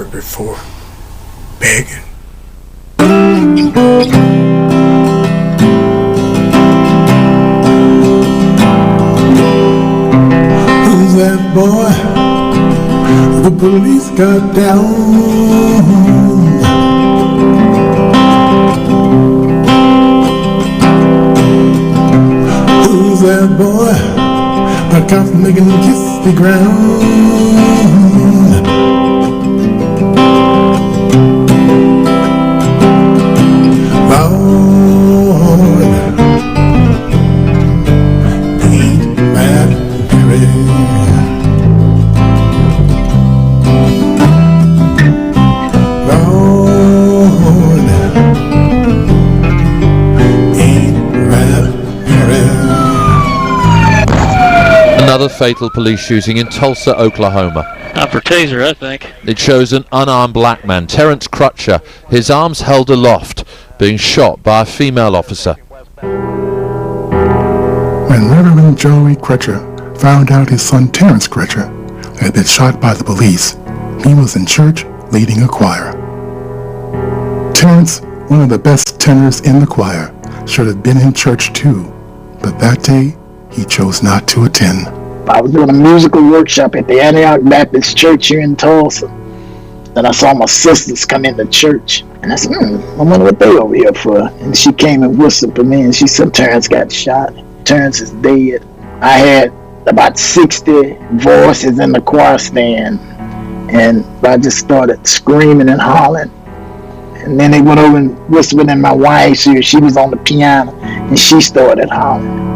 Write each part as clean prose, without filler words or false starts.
heard before. Begging. Who's that boy? The police got down. Who's that boy? The cops making him kiss the ground. Lord, ain't that Mary? Lord, ain't that Mary? Another fatal police shooting in Tulsa, Oklahoma. Not for taser, I think. It shows an unarmed black man, Terrence Crutcher, his arms held aloft, being shot by a female officer. When Reverend Joey Crutcher found out his son Terrence Crutcher had been shot by the police, he was in church leading a choir. Terrence, one of the best tenors in the choir, should have been in church too, but that day he chose not to attend. I was doing a musical workshop at the Antioch Baptist Church here in Tulsa. Then I saw my sisters come into church. And I said, I wonder what they over here for. And she came and whispered for me and she said, Terrence got shot. Terrence is dead. I had about 60 voices in the choir stand. And I just started screaming and hollering. And then they went over and whispered in my wife's ear. She was on the piano and she started hollering.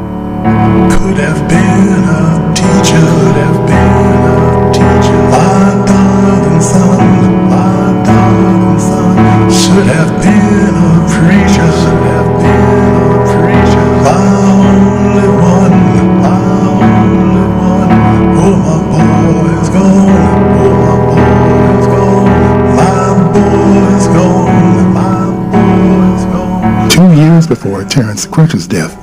Could have been a teacher, could have been a teacher. My darling son, my darling son. Should have been a preacher, should have been a preacher. My only one, my only one. Oh, my boy's gone, oh, my boy's gone. My boy's gone, my boy's gone. 2 years before Terrence Crutcher's death,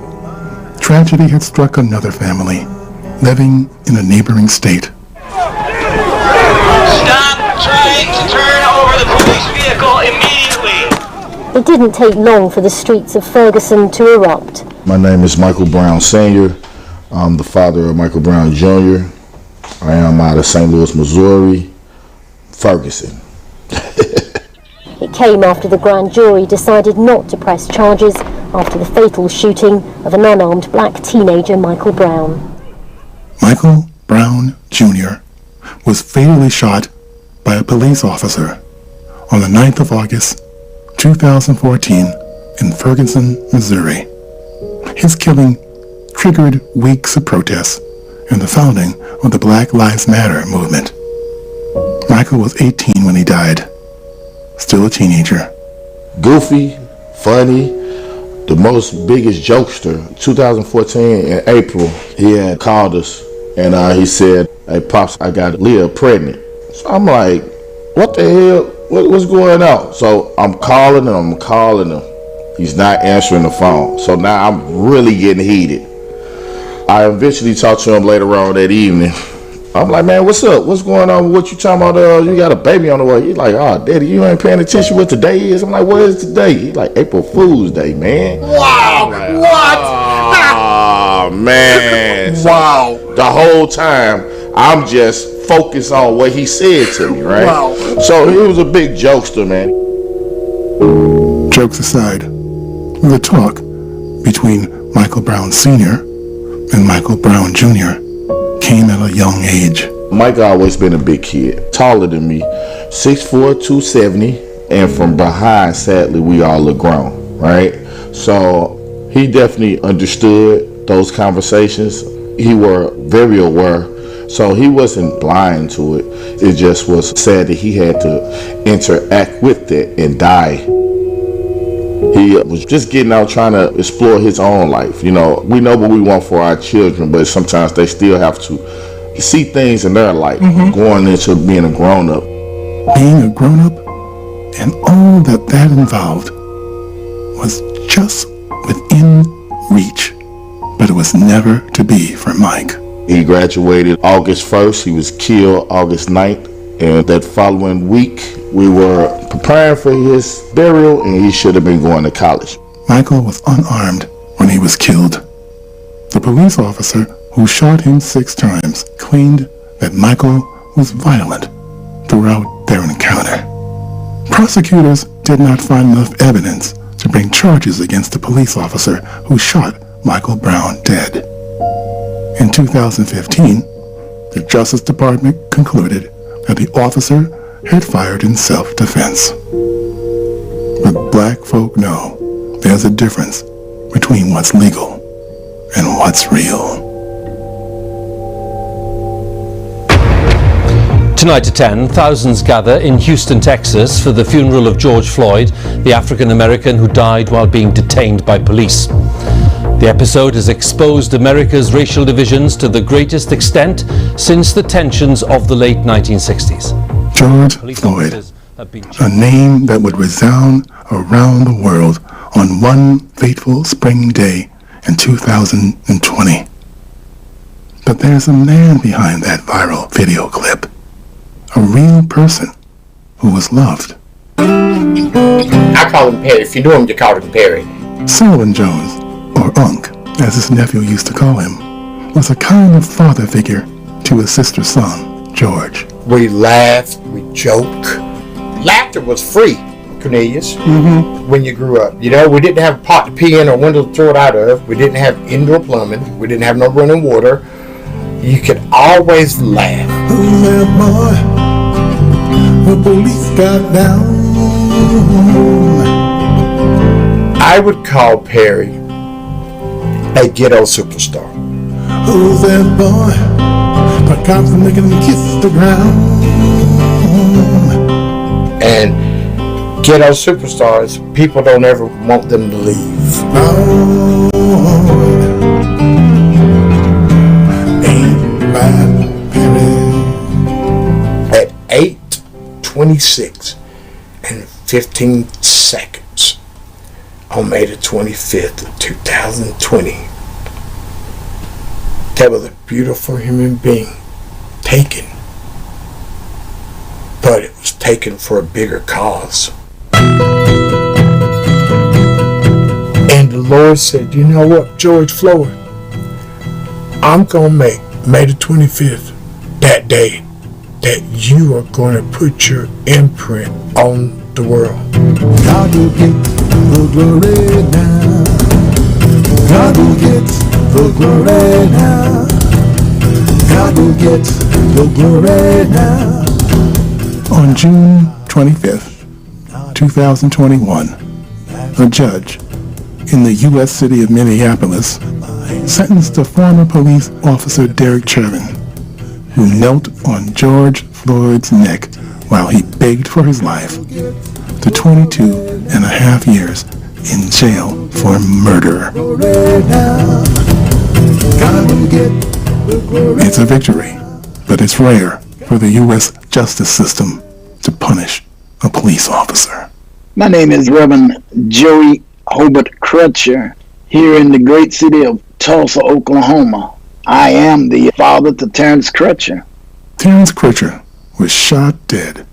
tragedy had struck another family, living in a neighboring state. Stop trying to turn over the police vehicle immediately. It didn't take long for the streets of Ferguson to erupt. My name is Michael Brown Sr. I'm the father of Michael Brown Jr. I am out of St. Louis, Missouri, Ferguson. It came after the grand jury decided not to press charges after the fatal shooting of an unarmed black teenager, Michael Brown. Michael Brown Jr. was fatally shot by a police officer on the 9th of August, 2014 in Ferguson, Missouri. His killing triggered weeks of protests and the founding of the Black Lives Matter movement. Michael was 18 when he died, still a teenager. Goofy, funny, the most biggest jokester. 2014 in April, he had called us and he said, "Hey Pops, I got Leah pregnant." So I'm like, what the hell? What's going on? So I'm calling him. He's not answering the phone. So now I'm really getting heated. I eventually talked to him later on that evening. I'm like, man, what's up? What's going on? What you talking about? You got a baby on the way. He's like, oh, Daddy, you ain't paying attention what today is. I'm like, what is today? He's like, April Fool's Day, man. Wow, like, what? Oh, man. Wow. So the whole time, I'm just focused on what he said to me, right? Wow. So he was a big jokester, man. Jokes aside, the talk between Michael Brown Sr. and Michael Brown Jr. came at a young age. Mike always been a big kid, taller than me, 6'4", 270, and from behind, sadly, we all look grown, right? So he definitely understood those conversations. He were very aware, so he wasn't blind to it. It just was sad that he had to interact with it and die. He was just getting out trying to explore his own life. You know, we know what we want for our children, but sometimes they still have to see things in their life, going into being a grown-up. Being a grown-up and all that involved was just within reach, but it was never to be for Mike. He graduated August 1st. He was killed August 9th And that following week, we were preparing for his burial, and he should have been going to college. Michael was unarmed when he was killed. The police officer who shot him 6 times claimed that Michael was violent throughout their encounter. Prosecutors did not find enough evidence to bring charges against the police officer who shot Michael Brown dead. In 2015, the Justice Department concluded that the officer had fired in self-defense. But black folk know there's a difference between what's legal and what's real. Tonight at 10, thousands gather in Houston, Texas for the funeral of George Floyd, the African-American who died while being detained by police. The episode has exposed America's racial divisions to the greatest extent since the tensions of the late 1960s. George Floyd, a name that would resound around the world on one fateful spring day in 2020. But there's a man behind that viral video clip. A real person who was loved. I call him Perry. If you knew him, you called him Perry. Sullivan Jones, or Unc, as his nephew used to call him, was a kind of father figure to his sister's son, George. We laughed, we joked. Laughter was free, Cornelius, when you grew up. You know, we didn't have a pot to pee in or window to throw it out of. We didn't have indoor plumbing. We didn't have no running water. You could always laugh. Who's that boy? The police got down. I would call Perry a ghetto superstar. Who's that boy? The cops are making him kiss the ground. And ghetto superstars, people don't ever want them to leave. At 8:26 and 15 seconds on May the 25th of 2020, there was a beautiful human being taken, but it was taken for a bigger cause. And the Lord said, you know what, George Floyd, I'm going to make May the 25th that day that you are going to put your imprint on the world. God will get the glory now. God will get the glory now. God will get the glory now. On June 25th, 2021, a judge in the U.S. city of Minneapolis sentenced a former police officer, Derek Chauvin, who knelt on George Floyd's neck while he begged for his life, to 22 and a half years in jail for murder. It's a victory, but it's rare for the U.S. justice system to punish a police officer. My name is Reverend Joey Hobart Crutcher, here in the great city of Tulsa, Oklahoma. I am the father to Terrence Crutcher. Terrence Crutcher was shot dead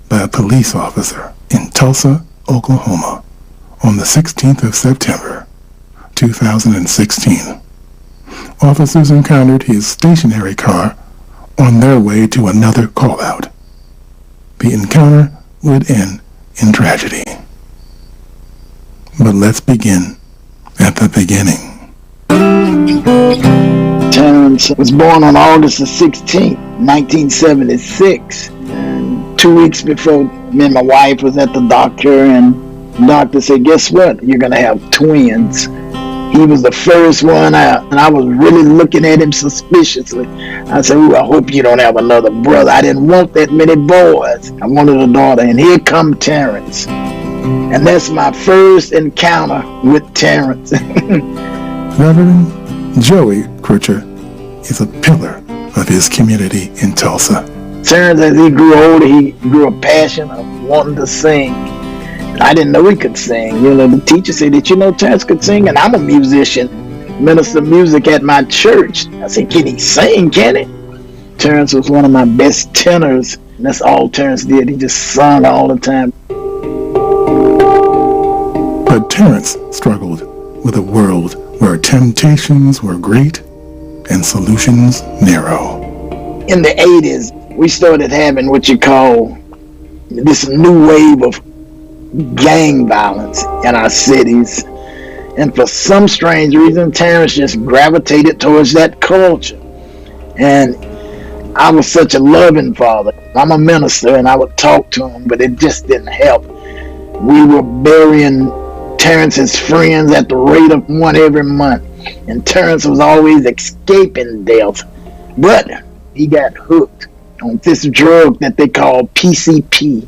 by a police officer in Tulsa, Oklahoma on the 16th of September, 2016. Officers encountered his stationary car on their way to another call-out. The encounter would end in tragedy. But let's begin at the beginning. Terrence was born on August the 16th, 1976. And 2 weeks before, me and my wife was at the doctor, and the doctor said, guess what? You're going to have twins. He was the first one out, and I was really looking at him suspiciously. I said, ooh, I hope you don't have another brother. I didn't want that many boys. I wanted a daughter, and here come Terrence. And that's my first encounter with Terrence. Reverend Joey Crutcher is a pillar of his community in Tulsa. Terrence, as he grew older, he grew a passion of wanting to sing. I didn't know he could sing. You know, the teacher said, did you know Terrence could sing? And I'm a musician, minister music at my church. I said, can he sing, can he? Terrence was one of my best tenors And that's all Terrence did. He just sung all the time. But Terrence struggled with a world where temptations were great and solutions narrow. In the 80s, we started having what you call this new wave of gang violence in our cities. And for some strange reason, Terrence just gravitated towards that culture. And I was such a loving father. I'm a minister and I would talk to him, but it just didn't help. We were burying Terrence's friends at the rate of one every month. And Terrence was always escaping death. But he got hooked on this drug that they call PCP.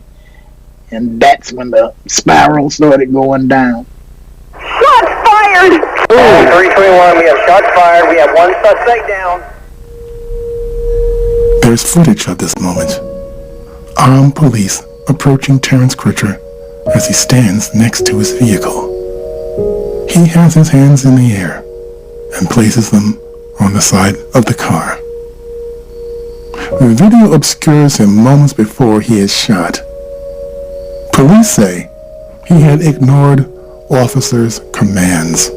And that's when the spiral started going down. Shots fired! 321, we have shots fired. We have one suspect down. There's footage of this moment. Armed police approaching Terrence Crutcher as he stands next to his vehicle. He has his hands in the air and places them on the side of the car. The video obscures him moments before he is shot. Police say he had ignored officers' commands.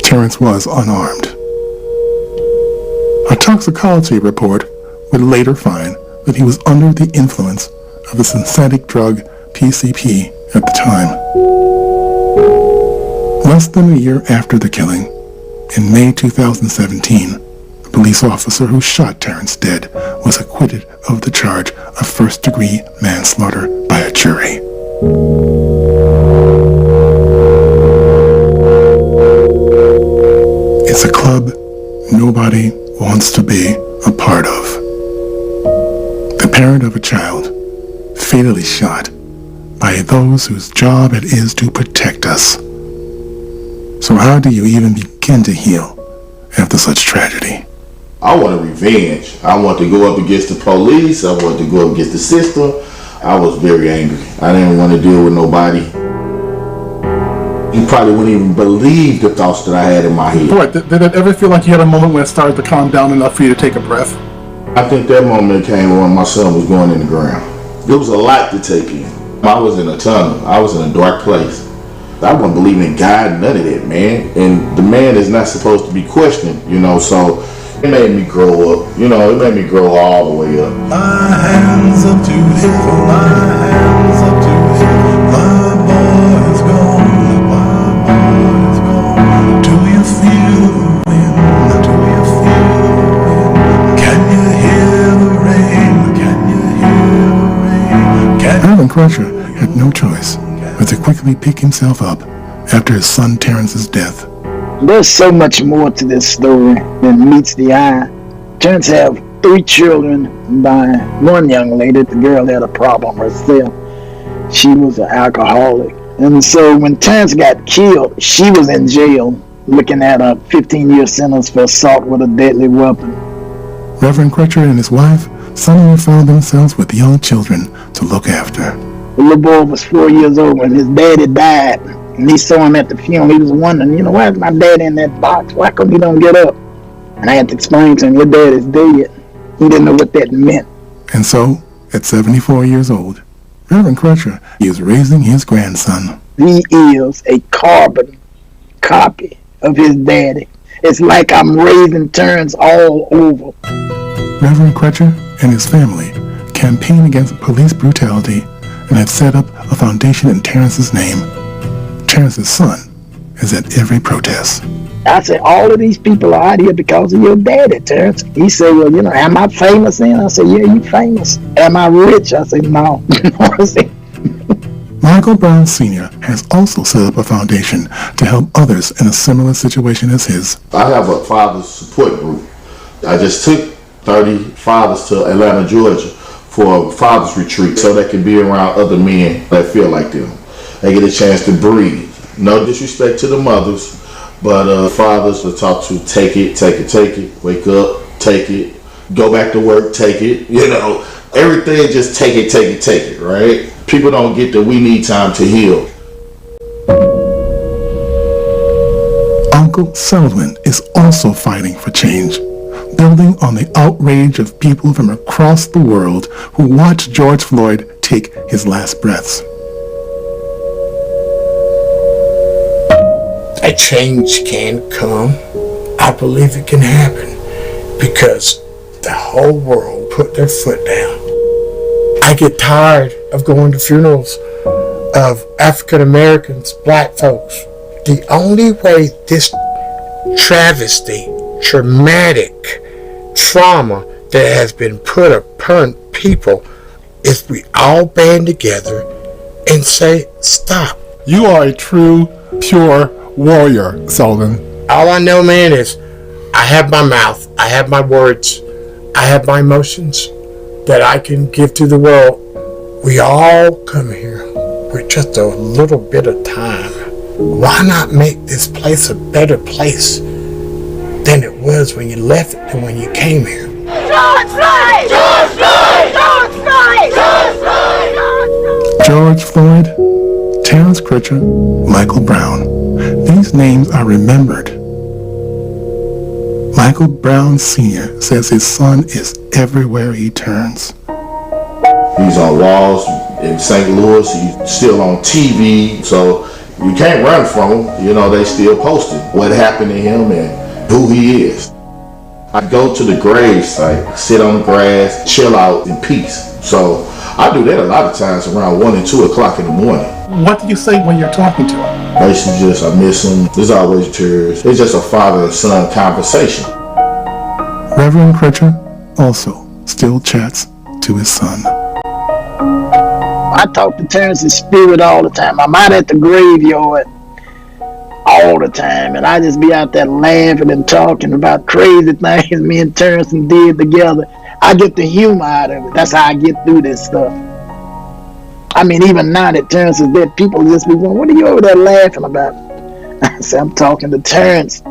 Terrence was unarmed. A toxicology report would later find that he was under the influence of the synthetic drug PCP at the time. Less than a year after the killing, in May 2017, the police officer who shot Terrence dead was acquitted of the charge of first-degree manslaughter by a jury. It's a club nobody wants to be a part of. The parent of a child fatally shot by those whose job it is to protect us. So how do you even begin to heal after such tragedy? I wanted revenge. I wanted to go up against the police. I wanted to go up against the system. I was very angry. I didn't want to deal with nobody. You probably wouldn't even believe the thoughts that I had in my head. Boy, did it ever feel like you had a moment when it started to calm down enough for you to take a breath? I think that moment came when my son was going in the ground. There was a lot to take in. I was in a tunnel. I was in a dark place. I wasn't believing in God, none of that, man. And the man is not supposed to be questioned, so it made me grow up. It made me grow all the way up. My hands up to heaven, my hands up to heaven. My boy is gone, my boy is gone. Do you feel the wind? Do you feel the wind? Can you hear the rain? Can you hear the rain? Reverend Crutcher had no choice but to quickly pick himself up after his son Terrence's death. There's so much more to this story than meets the eye. Terrence have 3 children by one young lady. The girl had a problem herself. She was an alcoholic. And so when Terrence got killed, she was in jail looking at a 15-year sentence for assault with a deadly weapon. Reverend Crutcher and his wife suddenly found themselves with young children to look after. The little boy was 4 years old when his daddy died. And he saw him at the funeral. He was wondering, why is my dad in that box? Why come he don't get up? And I had to explain to him, your dad is dead. He didn't know what that meant. And so, at 74 years old, Reverend Crutcher is raising his grandson. He is a carbon copy of his daddy. It's like I'm raising Terrence all over. Reverend Crutcher and his family campaign against police brutality and have set up a foundation in Terrence's name. Terrence's son is at every protest. I said, all of these people are out here because of your daddy, Terrence. He said, well, am I famous then? I said, yeah, you famous. Am I rich? I said, no. Michael Brown Sr. has also set up a foundation to help others in a similar situation as his. I have a father's support group. I just took 30 fathers to Atlanta, Georgia for a father's retreat so they can be around other men that feel like them. They get a chance to breathe. No disrespect to the mothers, but fathers are taught to take it, wake up, take it, go back to work, take it, everything just take it, right? People don't get that we need time to heal. Uncle Selwyn is also fighting for change. building on the outrage of people from across the world who watched George Floyd take his last breaths. A change can come. I believe it can happen because the whole world put their foot down. I get tired of going to funerals of African Americans, black folks. The only way this travesty, traumatic trauma that has been put upon people is we all band together and say, stop. You are a true, pure warrior, Sullivan. All I know, man, is I have my mouth, I have my words, I have my emotions that I can give to the world. We all come here with just a little bit of time. Why not make this place a better place than it was when you left it and when you came here? George Floyd! George Floyd! George Floyd! George Floyd! George Floyd, Terrence Crutcher, Michael Brown. These names are remembered. Michael Brown Sr. says his son is everywhere he turns. He's on walls in St. Louis. He's still on TV. So you can't run from him. You know, they still posted what happened to him and who he is. I go to the grave site, sit on the grass, chill out in peace. So I do that a lot of times around 1 and 2 o'clock in the morning. What do you say when you're talking to him? Basically just, I miss him. There's always tears. It's just a father and son conversation. Reverend Crutcher also still chats to his son. I talk to Terrence's spirit all the time. I'm out at the graveyard all the time, and I just be out there laughing and talking about crazy things me and Terrence did together. I get the humor out of it. That's how I get through this stuff. I mean, even now that Terrence is dead, people just be going, what are you over there laughing about? I say, I'm talking to Terrence.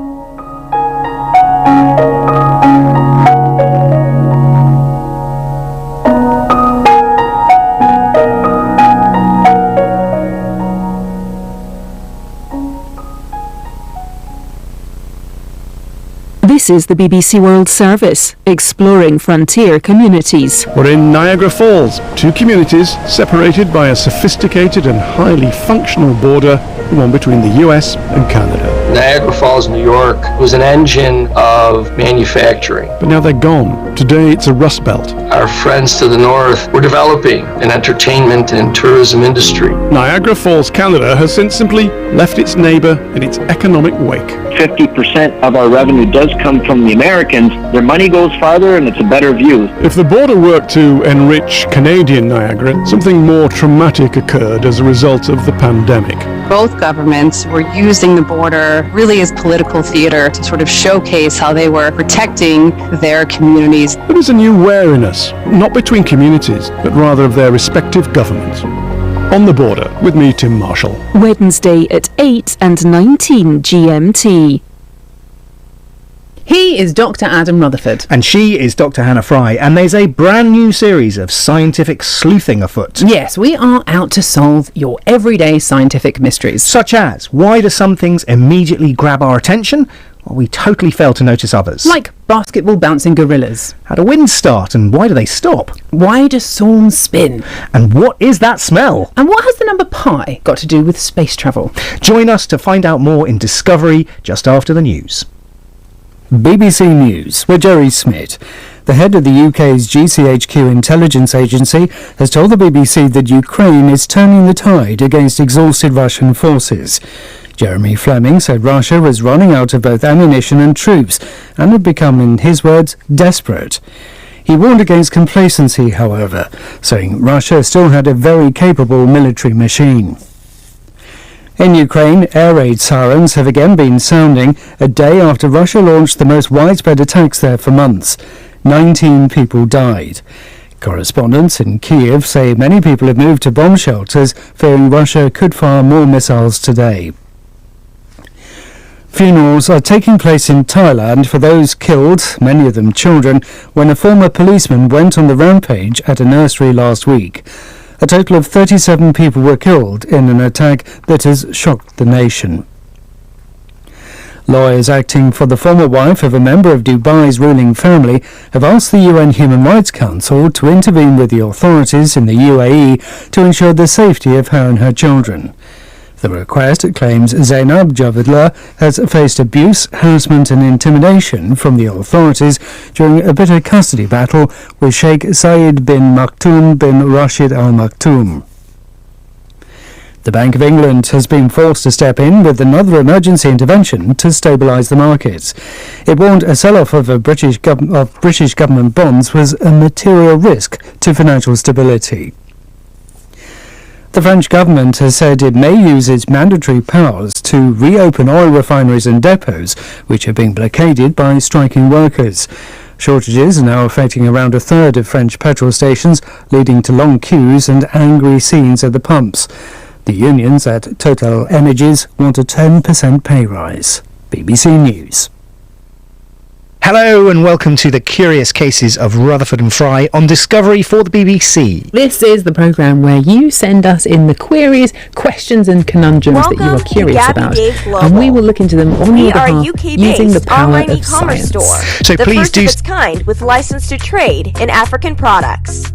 This is the BBC World Service, exploring frontier communities. We're in Niagara Falls, two communities separated by a sophisticated and highly functional border, the one between the US and Canada. Niagara Falls, New York was an engine of manufacturing. But now they're gone. Today it's a rust belt. Our friends to the north were developing an entertainment and tourism industry. Niagara Falls, Canada has since simply left its neighbour in its economic wake. 50% of our revenue does come from the Americans. Their money goes farther and it's a better view. If the border worked to enrich Canadian Niagara, something more traumatic occurred as a result of the pandemic. Both governments were using the border really as political theater to sort of showcase how they were protecting their communities. There is a new wariness, not between communities, but rather of their respective governments. On the Border, with me, Tim Marshall. Wednesday at 8 and 19 GMT. He is Dr. Adam Rutherford. And she is Dr. Hannah Fry, and there's a brand new series of scientific sleuthing afoot. Yes, we are out to solve your everyday scientific mysteries. Such as, why do some things immediately grab our attention, while we totally fail to notice others? Like basketball bouncing gorillas. How do winds start, and why do they stop? Why do storms spin? And what is that smell? And what has the number pi got to do with space travel? Join us to find out more in Discovery just after the news. BBC News, with Jerry Smith. The head of the UK's GCHQ intelligence agency has told the BBC that Ukraine is turning the tide against exhausted Russian forces. Jeremy Fleming said Russia was running out of both ammunition and troops and had become, in his words, desperate. He warned against complacency, however, saying Russia still had a very capable military machine. In Ukraine, air raid sirens have again been sounding a day after Russia launched the most widespread attacks there for months. 19 people died. Correspondents in Kiev say many people have moved to bomb shelters, fearing Russia could fire more missiles today. Funerals are taking place in Thailand for those killed, many of them children, when a former policeman went on the rampage at a nursery last week. A total of 37 people were killed in an attack that has shocked the nation. Lawyers acting for the former wife of a member of Dubai's ruling family have asked the UN Human Rights Council to intervene with the authorities in the UAE to ensure the safety of her and her children. The request claims Zainab Javidullah has faced abuse, harassment and intimidation from the authorities during a bitter custody battle with Sheikh Zayed bin Maktoum bin Rashid Al Maktoum. The Bank of England has been forced to step in with another emergency intervention to stabilise the markets. It warned a sell-off of British government bonds was a material risk to financial stability. The French government has said it may use its mandatory powers to reopen oil refineries and depots, which have been blockaded by striking workers. Shortages are now affecting around a third of French petrol stations, leading to long queues and angry scenes at the pumps. The unions at Total Energies want a 10% pay rise. BBC News. Hello and welcome to the Curious Cases of Rutherford and Fry on Discovery for the BBC. This is the programme where you send us in the queries, questions and conundrums that you are curious about, and we will look into them on your behalf using the power of science. So the please first of its kind with license to trade in African products.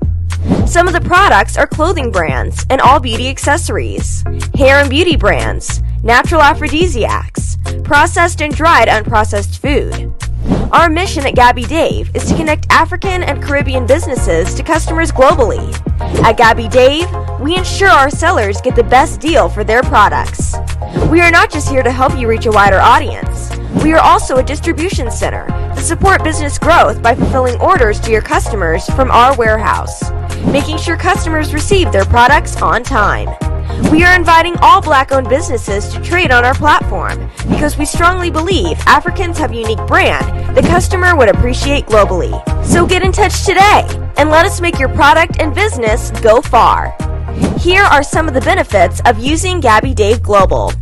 Some of the products are clothing brands and all beauty accessories, hair and beauty brands, natural aphrodisiacs, processed and dried unprocessed food. Our mission at Gabby Dave is to connect African and Caribbean businesses to customers globally. At Gabby Dave, we ensure our sellers get the best deal for their products. We are not just here to help you reach a wider audience. We are also a distribution center to support business growth by fulfilling orders to your customers from our warehouse, making sure customers receive their products on time. We are inviting all Black-owned businesses to trade on our platform because we strongly believe Africans have a unique brand the customer would appreciate globally. So get in touch today and let us make your product and business go far. Here are some of the benefits of using Gabby Dave Global.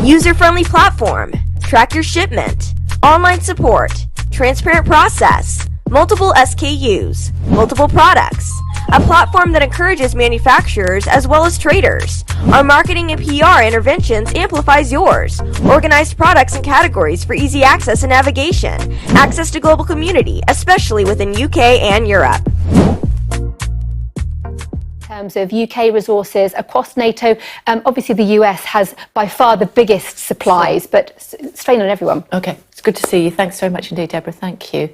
User-friendly platform, track your shipment, online support, transparent process, multiple SKUs, multiple products, a platform that encourages manufacturers as well as traders. Our marketing and PR interventions amplifies yours. Organized products and categories for easy access and navigation. Access to global community, especially within UK and Europe. In terms of UK resources across NATO, obviously the US has by far the biggest supplies, but strain on everyone. Okay, it's good to see you. Thanks very much indeed, Deborah. Thank you.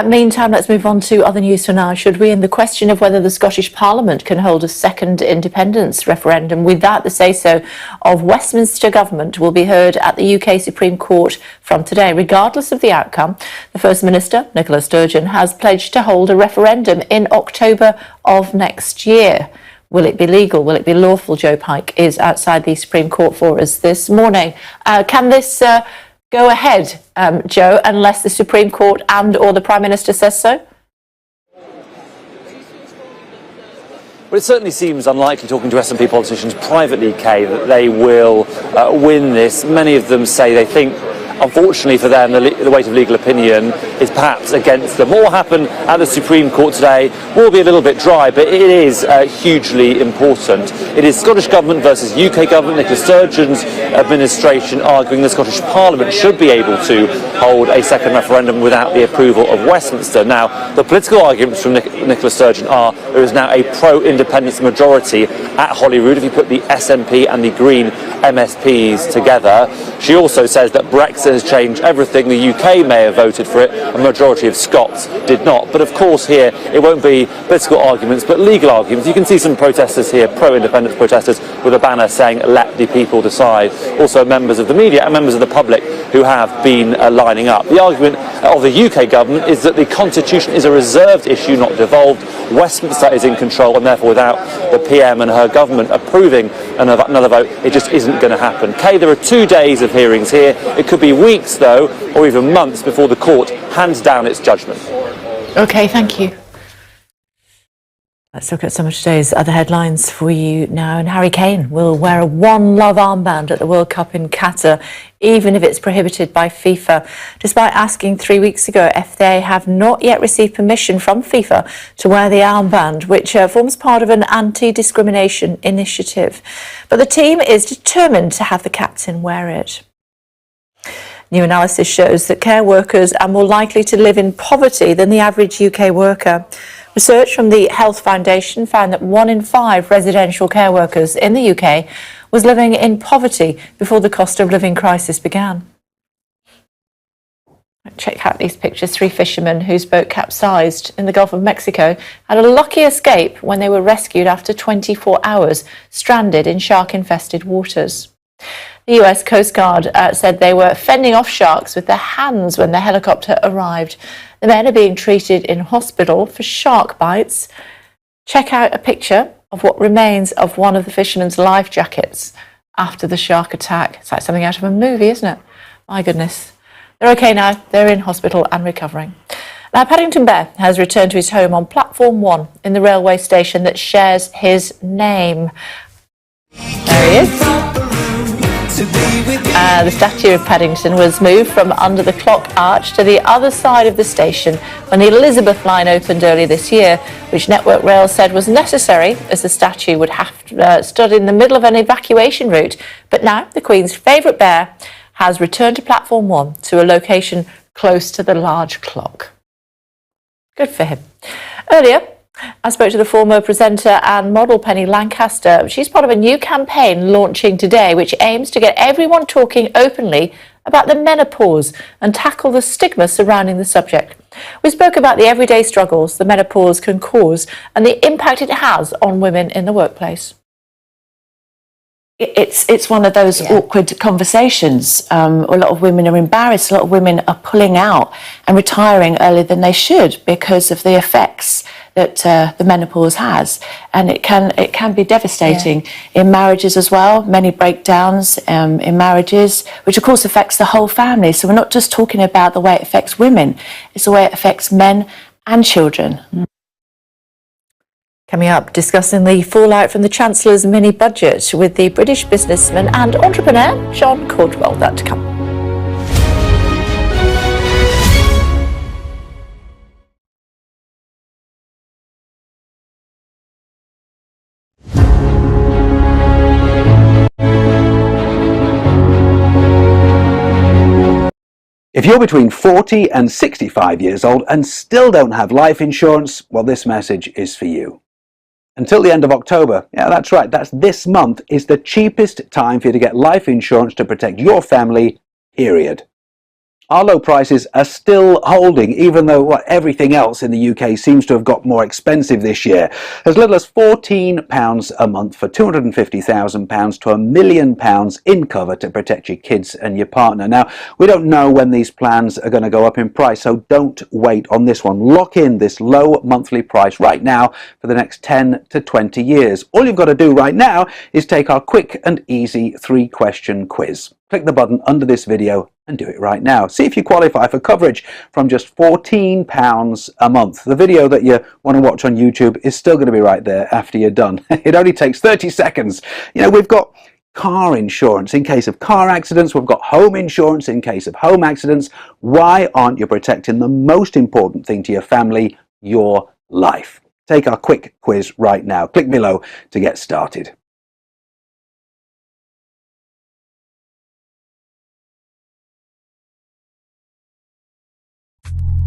Meantime, let's move on to other news for now, should we? And the question of whether the Scottish Parliament can hold a second independence referendum without the say-so of Westminster Government will be heard at the UK Supreme Court from today. Regardless of the outcome, the First Minister, Nicola Sturgeon, has pledged to hold a referendum in October of next year. Will it be legal? Will it be lawful? Joe Pike is outside the Supreme Court for us this morning. Can this go ahead, Joe, unless the Supreme Court and or the Prime Minister says so? Well, it certainly seems unlikely, talking to SNP politicians privately, Kay, that they will win this. Many of them say they think, unfortunately for them, the weight of legal opinion is perhaps against them. What will happen at the Supreme Court today will be a little bit dry, but it is hugely important. It is Scottish Government versus UK Government. Nicola Sturgeon's administration arguing the Scottish Parliament should be able to hold a second referendum without the approval of Westminster. Now, the political arguments from Nicola Sturgeon are there is now a pro-independence majority at Holyrood if you put the SNP and the Green MSPs together. She also says that Brexit has changed everything. The UK may have voted for it, a majority of Scots did not. But of course here it won't be political arguments but legal arguments. You can see some protesters here, pro-independence protesters, with a banner saying let the people decide. Also members of the media and members of the public who have been lining up. The argument of the UK government is that the constitution is a reserved issue, not devolved. Westminster is in control and therefore without the PM and her government approving another vote, it just isn't going to happen. Kay, there are 2 days of hearings here. It could be weeks, though, or even months before the court hands down its judgment. OK, thank you. Let's look at some of today's other headlines for you now. And Harry Kane will wear a One Love armband at the World Cup in Qatar, even if it's prohibited by FIFA. Despite asking 3 weeks ago if they have not yet received permission from FIFA to wear the armband, which forms part of an anti-discrimination initiative. But the team is determined to have the captain wear it. New analysis shows that care workers are more likely to live in poverty than the average UK worker. Research from the Health Foundation found that 1 in 5 residential care workers in the UK was living in poverty before the cost of living crisis began. Check out these pictures. 3 fishermen whose boat capsized in the Gulf of Mexico had a lucky escape when they were rescued after 24 hours stranded in shark-infested waters. The US Coast Guard said they were fending off sharks with their hands when the helicopter arrived. The men are being treated in hospital for shark bites. Check out a picture of what remains of one of the fishermen's life jackets after the shark attack. It's like something out of a movie, isn't it? My goodness. They're okay now. They're in hospital and recovering. Now, Paddington Bear has returned to his home on Platform 1 in the railway station that shares his name. There he is. The statue of Paddington was moved from under the clock arch to the other side of the station when the Elizabeth line opened earlier this year, which Network Rail said was necessary as the statue would have stood in the middle of an evacuation route. But now the Queen's favourite bear has returned to Platform 1 to a location close to the large clock. Good for him. Earlier, I spoke to the former presenter and model Penny Lancaster. She's part of a new campaign launching today which aims to get everyone talking openly about the menopause and tackle the stigma surrounding the subject. We spoke about the everyday struggles the menopause can cause and the impact it has on women in the workplace. It's one of those awkward conversations. A lot of women are embarrassed. A lot of women are pulling out and retiring earlier than they should because of the effects that the menopause has, and it can be devastating in marriages as well. Many breakdowns in marriages, which of course affects the whole family. So we're not just talking about the way it affects women; it's the way it affects men and children. Coming up, discussing the fallout from the Chancellor's mini-budget with the British businessman and entrepreneur, John Caldwell. That to come. If you're between 40 and 65 years old and still don't have life insurance, well, this message is for you. Until the end of October, yeah, that's right, that's this month, is the cheapest time for you to get life insurance to protect your family, period. Our low prices are still holding, even though everything else in the UK seems to have got more expensive this year. As little as £14 a month for £250,000 to £1 million in cover to protect your kids and your partner. Now, we don't know when these plans are going to go up in price, so don't wait on this one. Lock in this low monthly price right now for the next 10 to 20 years. All you've got to do right now is take our quick and easy 3-question quiz. Click the button under this video and do it right now. See if you qualify for coverage from just £14 a month. The video that you want to watch on YouTube is still going to be right there after you're done. It only takes 30 seconds. You know, we've got car insurance in case of car accidents. We've got home insurance in case of home accidents. Why aren't you protecting the most important thing to your family, your life? Take our quick quiz right now. Click below to get started.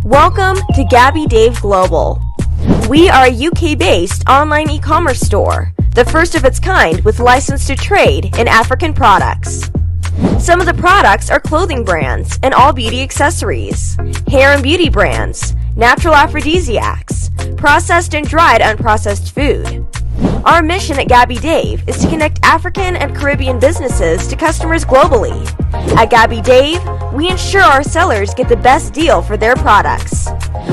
Welcome to Gabby Dave Global. We are a UK-based online e-commerce store, the first of its kind with license to trade in African products. Some of the products are clothing brands and all beauty accessories, hair and beauty brands, natural aphrodisiacs, processed and dried unprocessed food. Our mission at Gabby Dave is to connect African and Caribbean businesses to customers globally. At Gabby Dave, we ensure our sellers get the best deal for their products.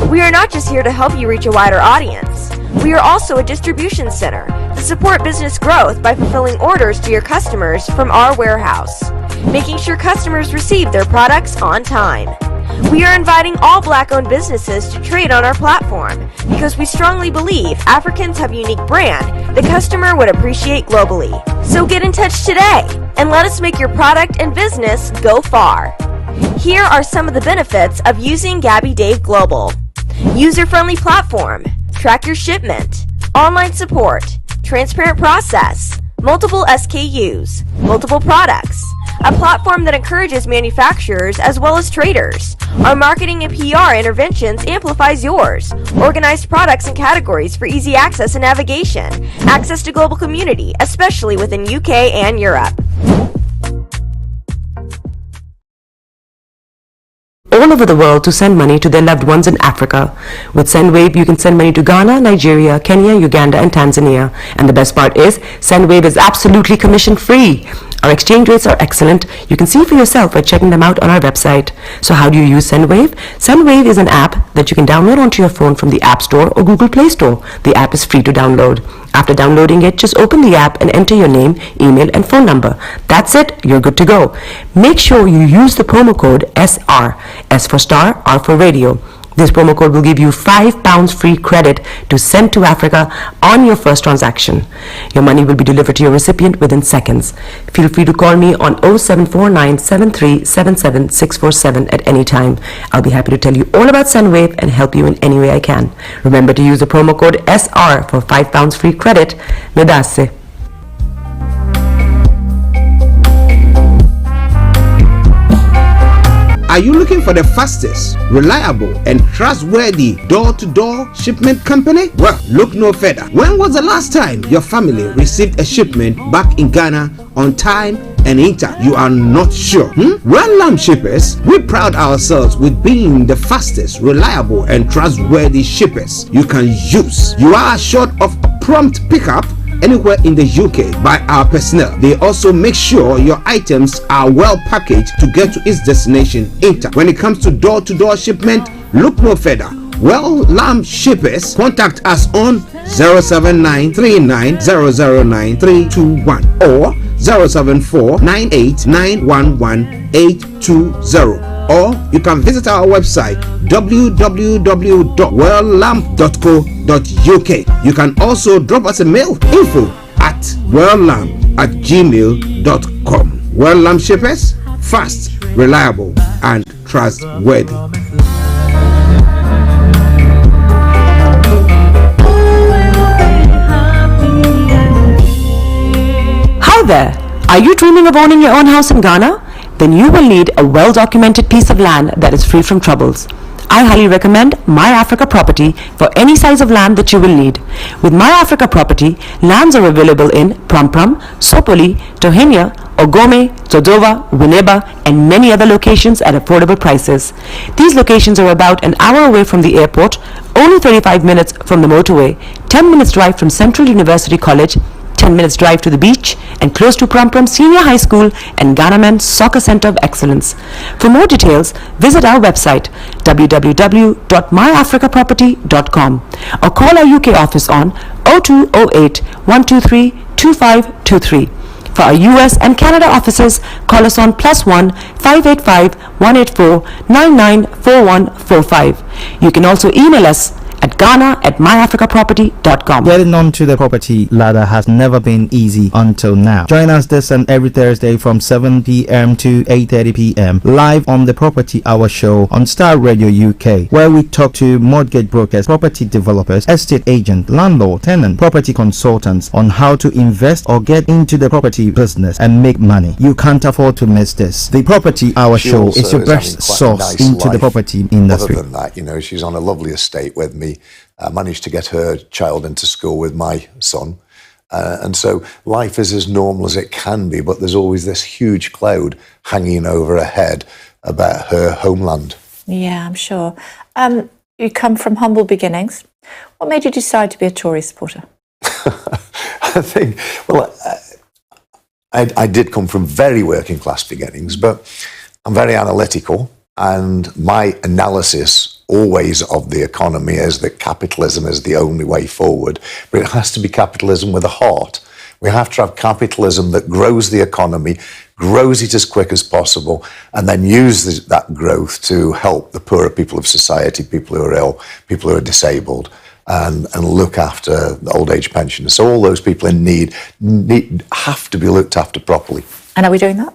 We are not just here to help you reach a wider audience. We are also a distribution center to support business growth by fulfilling orders to your customers from our warehouse, making sure customers receive their products on time. We are inviting all Black-owned businesses to trade on our platform because we strongly believe Africans have a unique brand the customer would appreciate globally. So get in touch today and let us make your product and business go far. Here are some of the benefits of using Gabby Dave Global. User-friendly platform, track your shipment, online support, transparent process, multiple SKUs, multiple products, a platform that encourages manufacturers as well as traders. Our marketing and PR interventions amplifies yours. Organized products and categories for easy access and navigation. Access to global community, especially within UK and Europe. All over the world to send money to their loved ones in Africa. With SendWave, you can send money to Ghana, Nigeria, Kenya, Uganda, and Tanzania. And the best part is, SendWave is absolutely commission-free. Our exchange rates are excellent. You can see for yourself by checking them out on our website. So how do you use SendWave? SendWave is an app that you can download onto your phone from the App Store or Google Play Store. The app is free to download. After downloading it, just open the app and enter your name, email, and phone number. That's it. You're good to go. Make sure you use the promo code SR. S for Star, R for Radio. This promo code will give you £5 free credit to send to Africa on your first transaction. Your money will be delivered to your recipient within seconds. Feel free to call me on 0749 7377 647 at any time. I'll be happy to tell you all about SendWave and help you in any way I can. Remember to use the promo code SR for £5 free credit. Medasse. Are you looking for the fastest, reliable, and trustworthy door-to-door shipment company? Well, look no further. When was the last time your family received a shipment back in Ghana on time and in time? You are not sure? Well, Lamb Shippers, we pride ourselves with being the fastest, reliable, and trustworthy shippers you can use. You are assured of prompt pickup anywhere in the UK by our personnel. They also make sure your items are well packaged to get to its destination in time. When it comes to door-to-door shipment, look no further. Well, Lamb Shippers, contact us on 07939009321 or 07498911820. Or you can visit our website www.welllamp.co.uk. You can also drop us a mail, info@welllamp@gmail.com. Well Lamp Shippers, fast, reliable, and trustworthy. Hi there! Are you dreaming of owning your own house in Ghana? Then you will need a well-documented piece of land that is free from troubles. I highly recommend My Africa Property for any size of land that you will need. With My Africa Property, lands are available in Pram, Sopoli, Tohenia, Ogome, Dodova, Winneba, and many other locations at affordable prices. These locations are about an hour away from the airport, only 35 minutes from the motorway, 10 minutes drive from Central University College, 10 minutes drive to the beach, and close to Pram Senior High School and Ghana Men's Soccer Center of Excellence. For more details, visit our website www.myafricaproperty.com or call our UK office on 0208 123 2523. For our US and Canada offices, call us on +1 585 184 994145. You can also email us at ghana@myafricaproperty.com. Getting onto the property ladder has never been easy until now. Join us this and every Thursday from 7 p.m. to 8:30 p.m. live on the Property Hour show on Starr Radio UK, where we talk to mortgage brokers, property developers, estate agents, landlord, tenant, property consultants on how to invest or get into the property business and make money. You can't afford to miss this. The Property Hour show is your best source into the property industry. Other than that, you know, she's on a lovely estate with me. Managed to get her child into school with my son. And so life is as normal as it can be, but there's always this huge cloud hanging over her head about her homeland. Yeah, I'm sure. You come from humble beginnings. What made you decide to be a Tory supporter? I think, well, I did come from very working class beginnings, but I'm very analytical, and my analysis always of the economy is that capitalism is the only way forward, but it has to be capitalism with a heart. We have to have capitalism that grows the economy, grows it as quick as possible, and then use that growth to help the poorer people of society, people who are ill, people who are disabled, and look after the old age pensioners. So all those people in need have to be looked after properly. And are we doing that?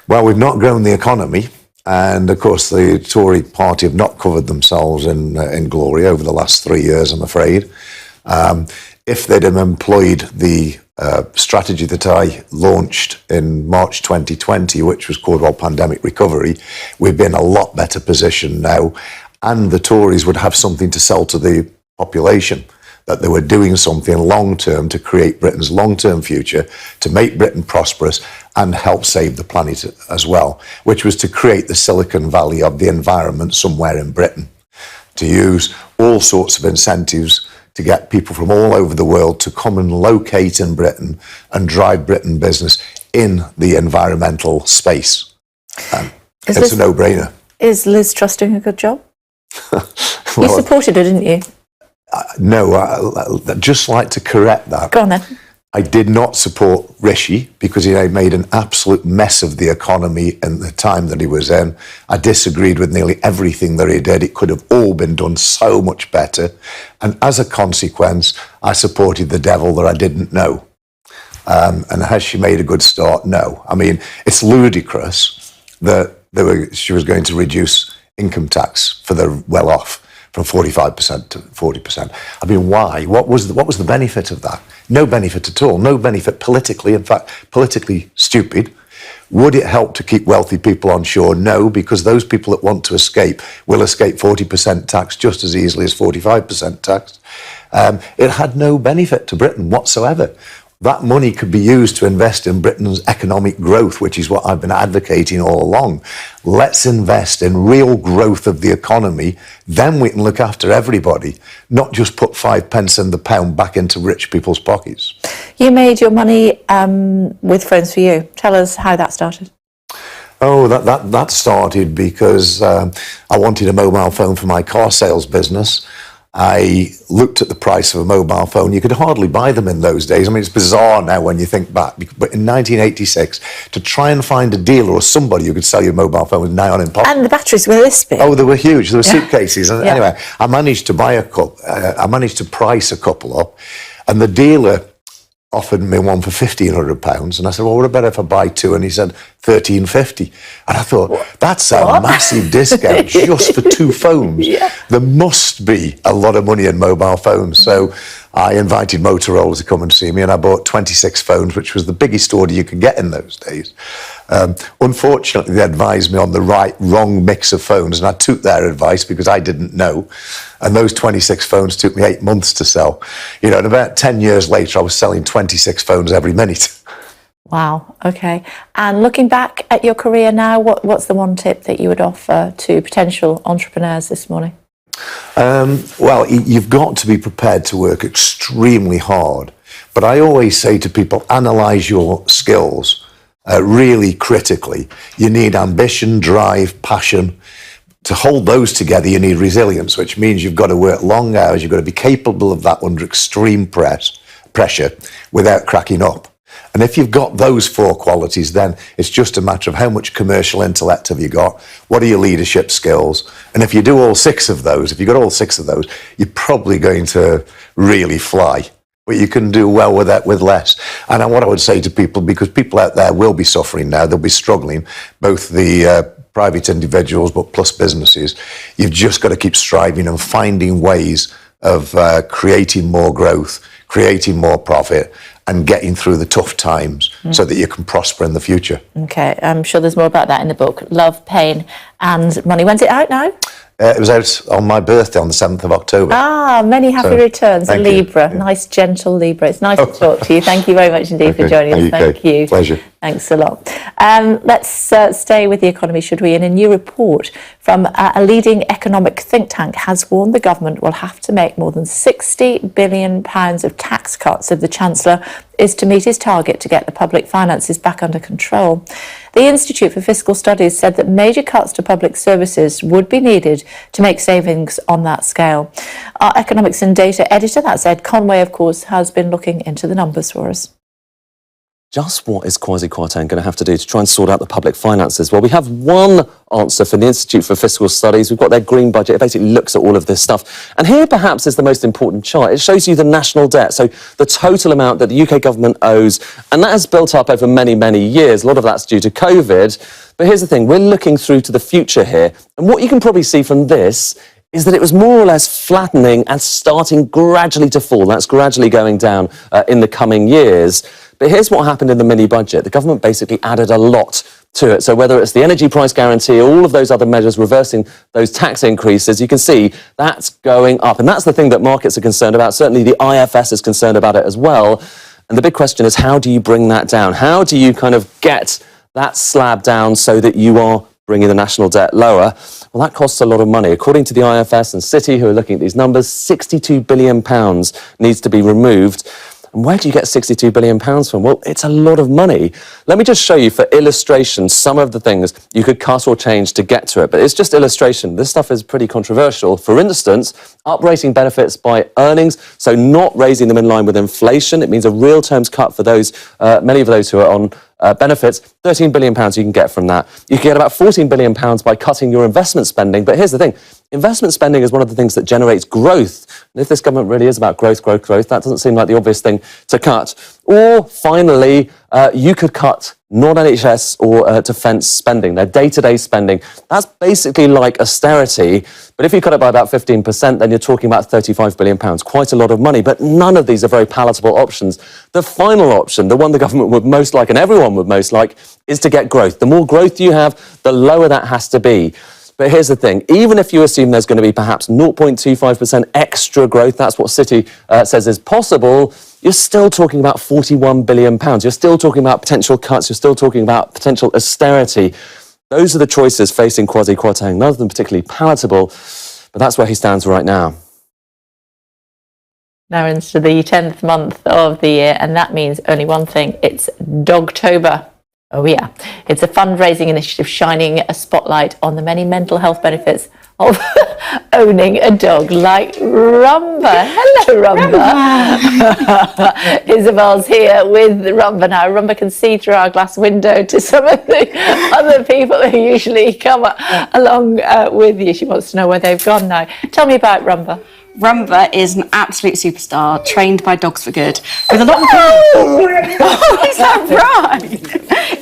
Well, we've not grown the economy. And of course, the Tory party have not covered themselves in glory over the last 3 years, I'm afraid. if they'd have employed the strategy that I launched in March 2020, which was called Pandemic Recovery, we'd be in a lot better position now, and the Tories would have something to sell to the population, that they were doing something long-term to create Britain's long-term future, to make Britain prosperous and help save the planet as well, which was to create the Silicon Valley of the environment somewhere in Britain, to use all sorts of incentives to get people from all over the world to come and locate in Britain and drive Britain business in the environmental space. It's a no-brainer. Is Liz Truss doing a good job? You supported her, didn't you? No, I'd just like to correct that. Go on then. I did not support Rishi because he made an absolute mess of the economy in the time that he was in. I disagreed with nearly everything that he did. It could have all been done so much better. And as a consequence, I supported the devil that I didn't know. And has she made a good start? No. I mean, it's ludicrous that she was going to reduce income tax for the well-off from 45% to 40%. I mean, why? What was the benefit of that? No benefit at all. No benefit politically. In fact, politically stupid. Would it help to keep wealthy people on shore? No, because those people that want to escape will escape 40% tax just as easily as 45% tax. It had no benefit to Britain whatsoever. That money could be used to invest in Britain's economic growth, which is what I've been advocating all along. Let's invest in real growth of the economy, then we can look after everybody, not just put 5 pence in the pound back into rich people's pockets. You made your money with Friends for You. Tell us how that started. Oh, that started because I wanted a mobile phone for my car sales business. I looked at the price of a mobile phone. You could hardly buy them in those days. I mean, it's bizarre now when you think back. But in 1986, to try and find a dealer or somebody who could sell you a mobile phone was nigh on impossible. And the batteries were this big. Oh, they were huge. They were suitcases. And anyway, I managed to buy I managed to price a couple up, and the dealer offered me one for £1,500, and I said, well, what about if I buy two? And he said £1,350, and I thought, that's a massive discount just for two phones. There must be a lot of money in mobile phones. So I invited Motorola to come and see me, and I bought 26 phones, which was the biggest order you could get in those days. Unfortunately, they advised me on the wrong mix of phones, and I took their advice because I didn't know. And those 26 phones took me 8 months to sell. You know, and about 10 years later, I was selling 26 phones every minute. Wow, okay. And looking back at your career now, what's the one tip that you would offer to potential entrepreneurs this morning? Well, you've got to be prepared to work extremely hard. But I always say to people, analyse your skills really critically. You need ambition, drive, passion. To hold those together, you need resilience, which means you've got to work long hours. You've got to be capable of that under extreme pressure without cracking up. And if you've got those four qualities, then it's just a matter of how much commercial intellect have you got, what are your leadership skills, and if you do all six of those, if you've got all six of those, you're probably going to really fly. But you can do well with that with less. And what I would say to people, because people out there will be suffering now, they'll be struggling, both the private individuals, but plus businesses, you've just got to keep striving and finding ways of creating more growth, creating more profit, and getting through the tough times so that you can prosper in the future. Okay, I'm sure there's more about that in the book, Love, Pain and Money. When's it out now? It was out on my birthday on the 7th of October. Ah, many happy returns, a Libra, nice gentle Libra. It's nice to talk to you. Thank you very much indeed for joining us. Thank you. Pleasure. Thanks a lot. Let's stay with the economy, should we? And a new report from a leading economic think tank has warned the government will have to make more than £60 billion of tax cuts if the Chancellor is to meet his target to get the public finances back under control. The Institute for Fiscal Studies said that major cuts to public services would be needed to make savings on that scale. Our economics and data editor, that's Ed Conway, of course, has been looking into the numbers for us. Just what is Kwasi Kwarteng going to have to do to try and sort out the public finances? Well, we have one answer from the Institute for Fiscal Studies. We've got their green budget. It basically looks at all of this stuff. And here, perhaps, is the most important chart. It shows you the national debt, so the total amount that the UK government owes. And that has built up over many, many years. A lot of that's due to COVID. But here's the thing. We're looking through to the future here. And what you can probably see from this is that it was more or less flattening and starting gradually to fall. That's gradually going down in the coming years. But here's what happened in the mini-budget. The government basically added a lot to it. So whether it's the energy price guarantee, all of those other measures reversing those tax increases, you can see that's going up. And that's the thing that markets are concerned about. Certainly the IFS is concerned about it as well. And the big question is, how do you bring that down? How do you kind of get that slab down so that you are bringing the national debt lower? Well, that costs a lot of money. According to the IFS and Citi, who are looking at these numbers, £62 billion needs to be removed. And where do you get £62 billion from? Well, it's a lot of money. Let me just show you for illustration some of the things you could cut or change to get to it. But it's just illustration. This stuff is pretty controversial. For instance, uprating benefits by earnings, so not raising them in line with inflation. It means a real terms cut for those, many of those who are on benefits. £13 billion you can get from that. You can get about £14 billion by cutting your investment spending. But here's the thing. Investment spending is one of the things that generates growth. And if this government really is about growth, that doesn't seem like the obvious thing to cut. Or finally, you could cut non-NHS or defence spending, their day-to-day spending. That's basically like austerity. But if you cut it by about 15%, then you're talking about £35 billion, quite a lot of money. But none of these are very palatable options. The final option, the one the government would most like and everyone would most like, is to get growth. The more growth you have, the lower that has to be. But here's the thing, even if you assume there's going to be perhaps 0.25% extra growth, that's what Citi says is possible, you're still talking about £41 billion. You're still talking about potential cuts. You're still talking about potential austerity. Those are the choices facing Kwasi Kwarteng, none of them particularly palatable, but that's where he stands right now. Now into the 10th month of the year, and that means only one thing, it's Dogtober. Oh yeah, it's a fundraising initiative shining a spotlight on the many mental health benefits of owning a dog like Rumba. Hello, Rumba. Isabel's here with Rumba now. Rumba can see through our glass window to some of the other people who usually come along with you. She wants to know where they've gone now. Tell me about Rumba. Rumba is an absolute superstar, trained by Dogs for Good, with a lot of is that right?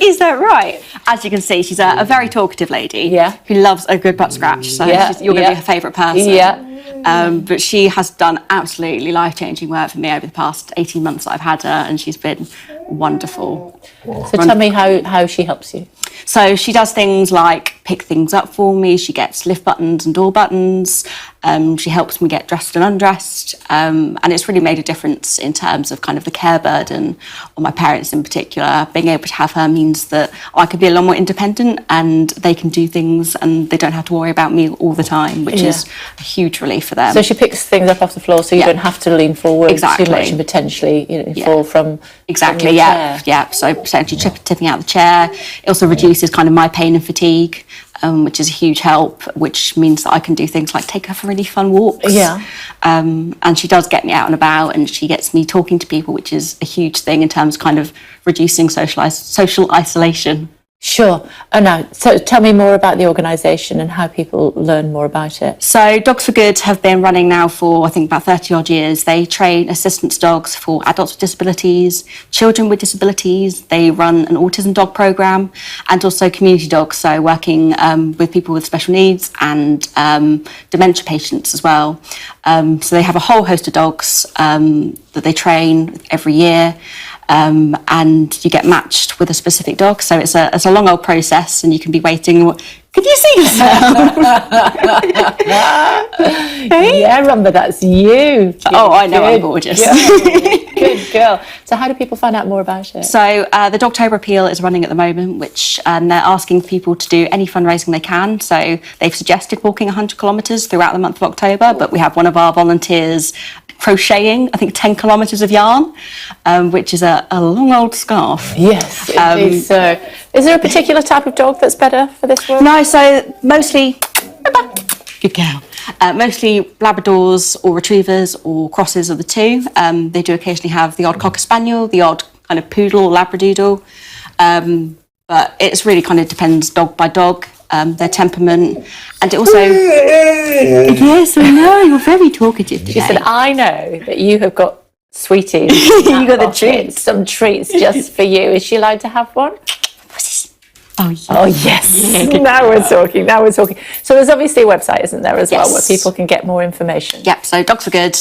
Is that right? As you can see, she's a very talkative lady who loves a good butt scratch, so you're going to be her favourite person. But she has done absolutely life-changing work for me over the past 18 months that I've had her, and she's been wonderful. So tell me how she helps you. So she does things like pick things up for me, she gets lift buttons and door buttons, she helps me get dressed and undressed, and it's really made a difference in terms of kind of the care burden on my parents in particular. Being able to have her means that I can be a lot more independent and they can do things and they don't have to worry about me all the time, which is a huge relief for them. So she picks things up off the floor so you don't have to lean forward too much and potentially fall from Exactly, from your chair. So potentially tipping out the chair. It also reduces kind of my pain and fatigue, which is a huge help, which means that I can do things like take her for really fun walks. And she does get me out and about, and she gets me talking to people, which is a huge thing in terms of kind of reducing social isolation. Sure. Oh, no. So tell me more about the organisation and how people learn more about it. So Dogs for Good have been running now for, I think, about 30 odd years. They train assistance dogs for adults with disabilities, children with disabilities. They run an autism dog programme and also community dogs, so working with people with special needs and dementia patients as well. So they have a whole host of dogs that they train every year. And you get matched with a specific dog, so it's a long old process, and you can be waiting. Can you see yourself? Hey? Yeah, Rumba, that's you. Good, oh, I know, I'm gorgeous. Good girl. So how do people find out more about it? So the Dogtober Appeal is running at the moment, which they're asking people to do any fundraising they can. So they've suggested walking 100 kilometres throughout the month of October, but we have one of our volunteers crocheting, I think, 10 kilometres of yarn, which is a long old scarf. Yes, it is. So, is there a particular type of dog that's better for this work? No, so mostly, good girl, mostly Labradors or Retrievers or crosses of the two. They do occasionally have the odd Cocker Spaniel, the odd kind of Poodle or Labradoodle, but it's really kind of depends dog by dog. Their temperament, and it also yes, I know, you're very talkative today. She said, I know that you have got sweeties. You got the treats. Some treats just for you. Is she allowed to have one? Oh, yes. Oh, yes. Now we're talking. Now we're talking. So there's obviously a website, isn't there, as well, where people can get more information? Yep, so Dogs for Good.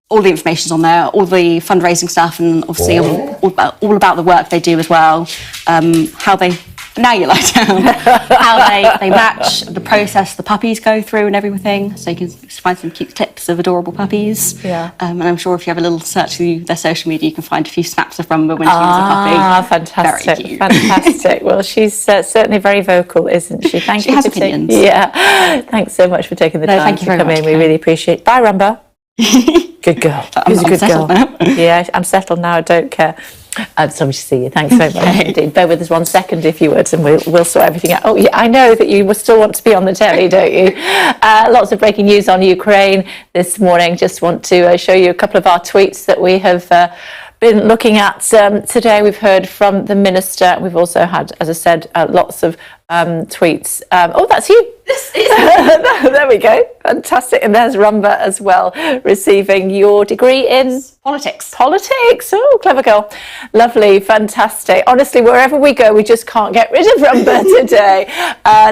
All the information's on there, all the fundraising stuff, and obviously all about the work they do as well. How they, now you lie down, how they match, the process the puppies go through and everything. So you can find some cute clips of adorable puppies. Yeah. And I'm sure if you have a little search through their social media, you can find a few snaps of Rumba when she was a puppy. Ah, fantastic. Very cute. Fantastic. Well, she's certainly very vocal, isn't she? Thank She you has for opinions. Yeah. Thanks so much for taking the time thank you to very come much, in. We Kate. really appreciate it. Bye, Rumba. Good girl. Who's a good girl? Now. Yeah, I'm settled now. I don't care. So much to see you. Thanks very much indeed. Bear with us 1 second, if you would, and we'll sort everything out. Oh, yeah, I know that you still want to be on the telly, don't you? Lots of breaking news on Ukraine this morning. Just want to show you a couple of our tweets that we have been looking at today. We've heard from the minister. We've also had, as I said, lots of tweets. Oh, that's you. There we go. Fantastic. And there's Rumba as well, receiving your degree in politics. Politics. Oh, clever girl. Lovely. Fantastic. Honestly, wherever we go, we just can't get rid of Rumba today.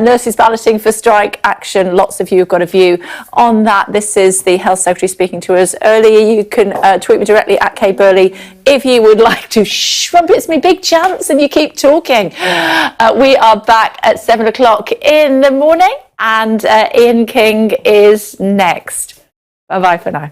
Nurses balloting for strike action. Lots of you have got a view on that. This is the Health Secretary speaking to us earlier. You can tweet me directly at Kay Burley if you would like to. Rumba, it's my big chance, and you keep talking. We are back at 7 o'clock in the morning, and Ian King is next. Bye-bye for now.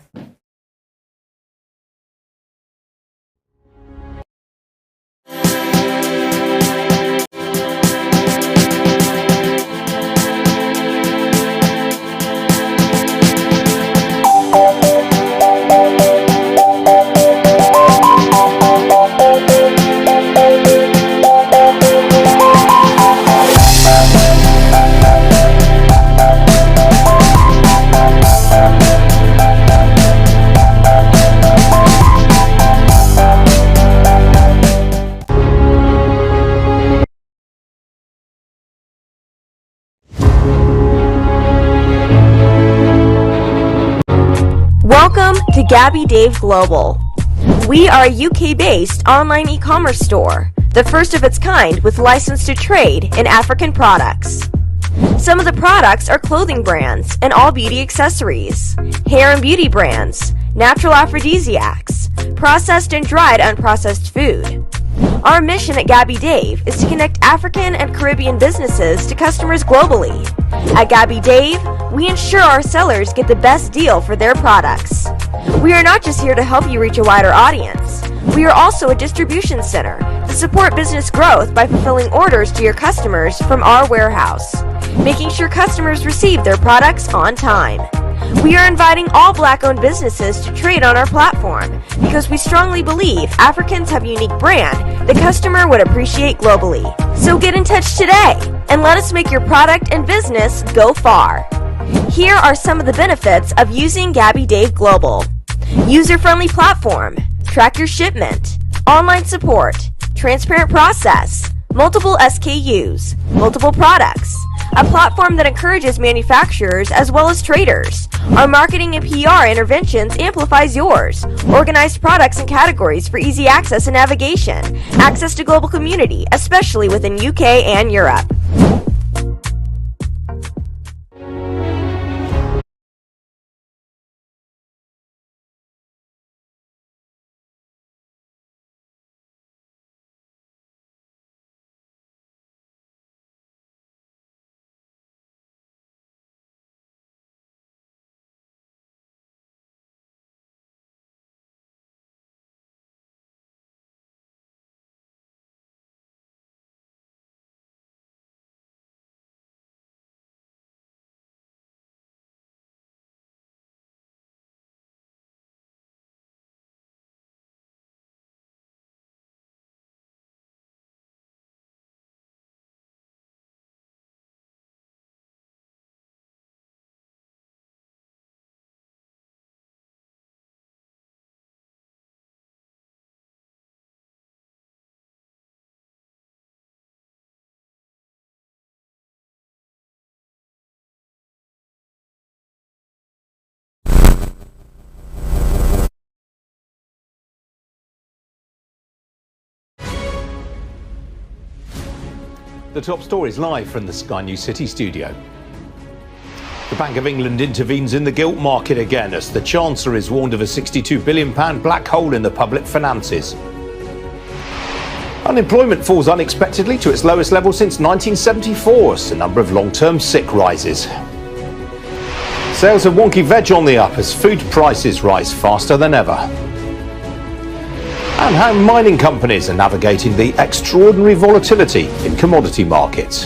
Welcome to Gabby Dave Global. We are a UK-based online e-commerce store, the first of its kind with license to trade in African products. Some of the products are clothing brands and all beauty accessories, hair and beauty brands, natural aphrodisiacs, processed and dried unprocessed food. Our mission at Gabby Dave is to connect African and Caribbean businesses to customers globally. At Gabby Dave, we ensure our sellers get the best deal for their products. We are not just here to help you reach a wider audience. We are also a distribution center to support business growth by fulfilling orders to your customers from our warehouse, making sure customers receive their products on time. We are inviting all Black-owned businesses to trade on our platform because we strongly believe Africans have a unique brand the customer would appreciate globally. So get in touch today and let us make your product and business go far. Here are some of the benefits of using Gabby Dave Global. User-friendly platform, track your shipment, online support, transparent process, multiple SKUs, multiple products, a platform that encourages manufacturers as well as traders. Our marketing and PR interventions amplifies yours. Organized products and categories for easy access and navigation. Access to global community, especially within UK and Europe. The top stories live from the Sky News City studio. The Bank of England intervenes in the gilt market again as the Chancellor is warned of a £62 billion black hole in the public finances. Unemployment falls unexpectedly to its lowest level since 1974 as the number of long-term sick rises. Sales of wonky veg on the up as food prices rise faster than ever. And how mining companies are navigating the extraordinary volatility in commodity markets.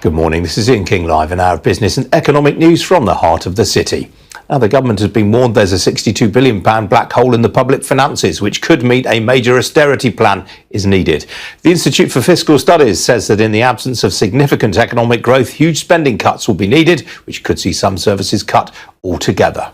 Good morning, this is Ian King live, an hour of business and economic news from the heart of the city. Now, the government has been warned there's a £62 billion black hole in the public finances, which could mean a major austerity plan is needed. The Institute for Fiscal Studies says that in the absence of significant economic growth, huge spending cuts will be needed, which could see some services cut altogether.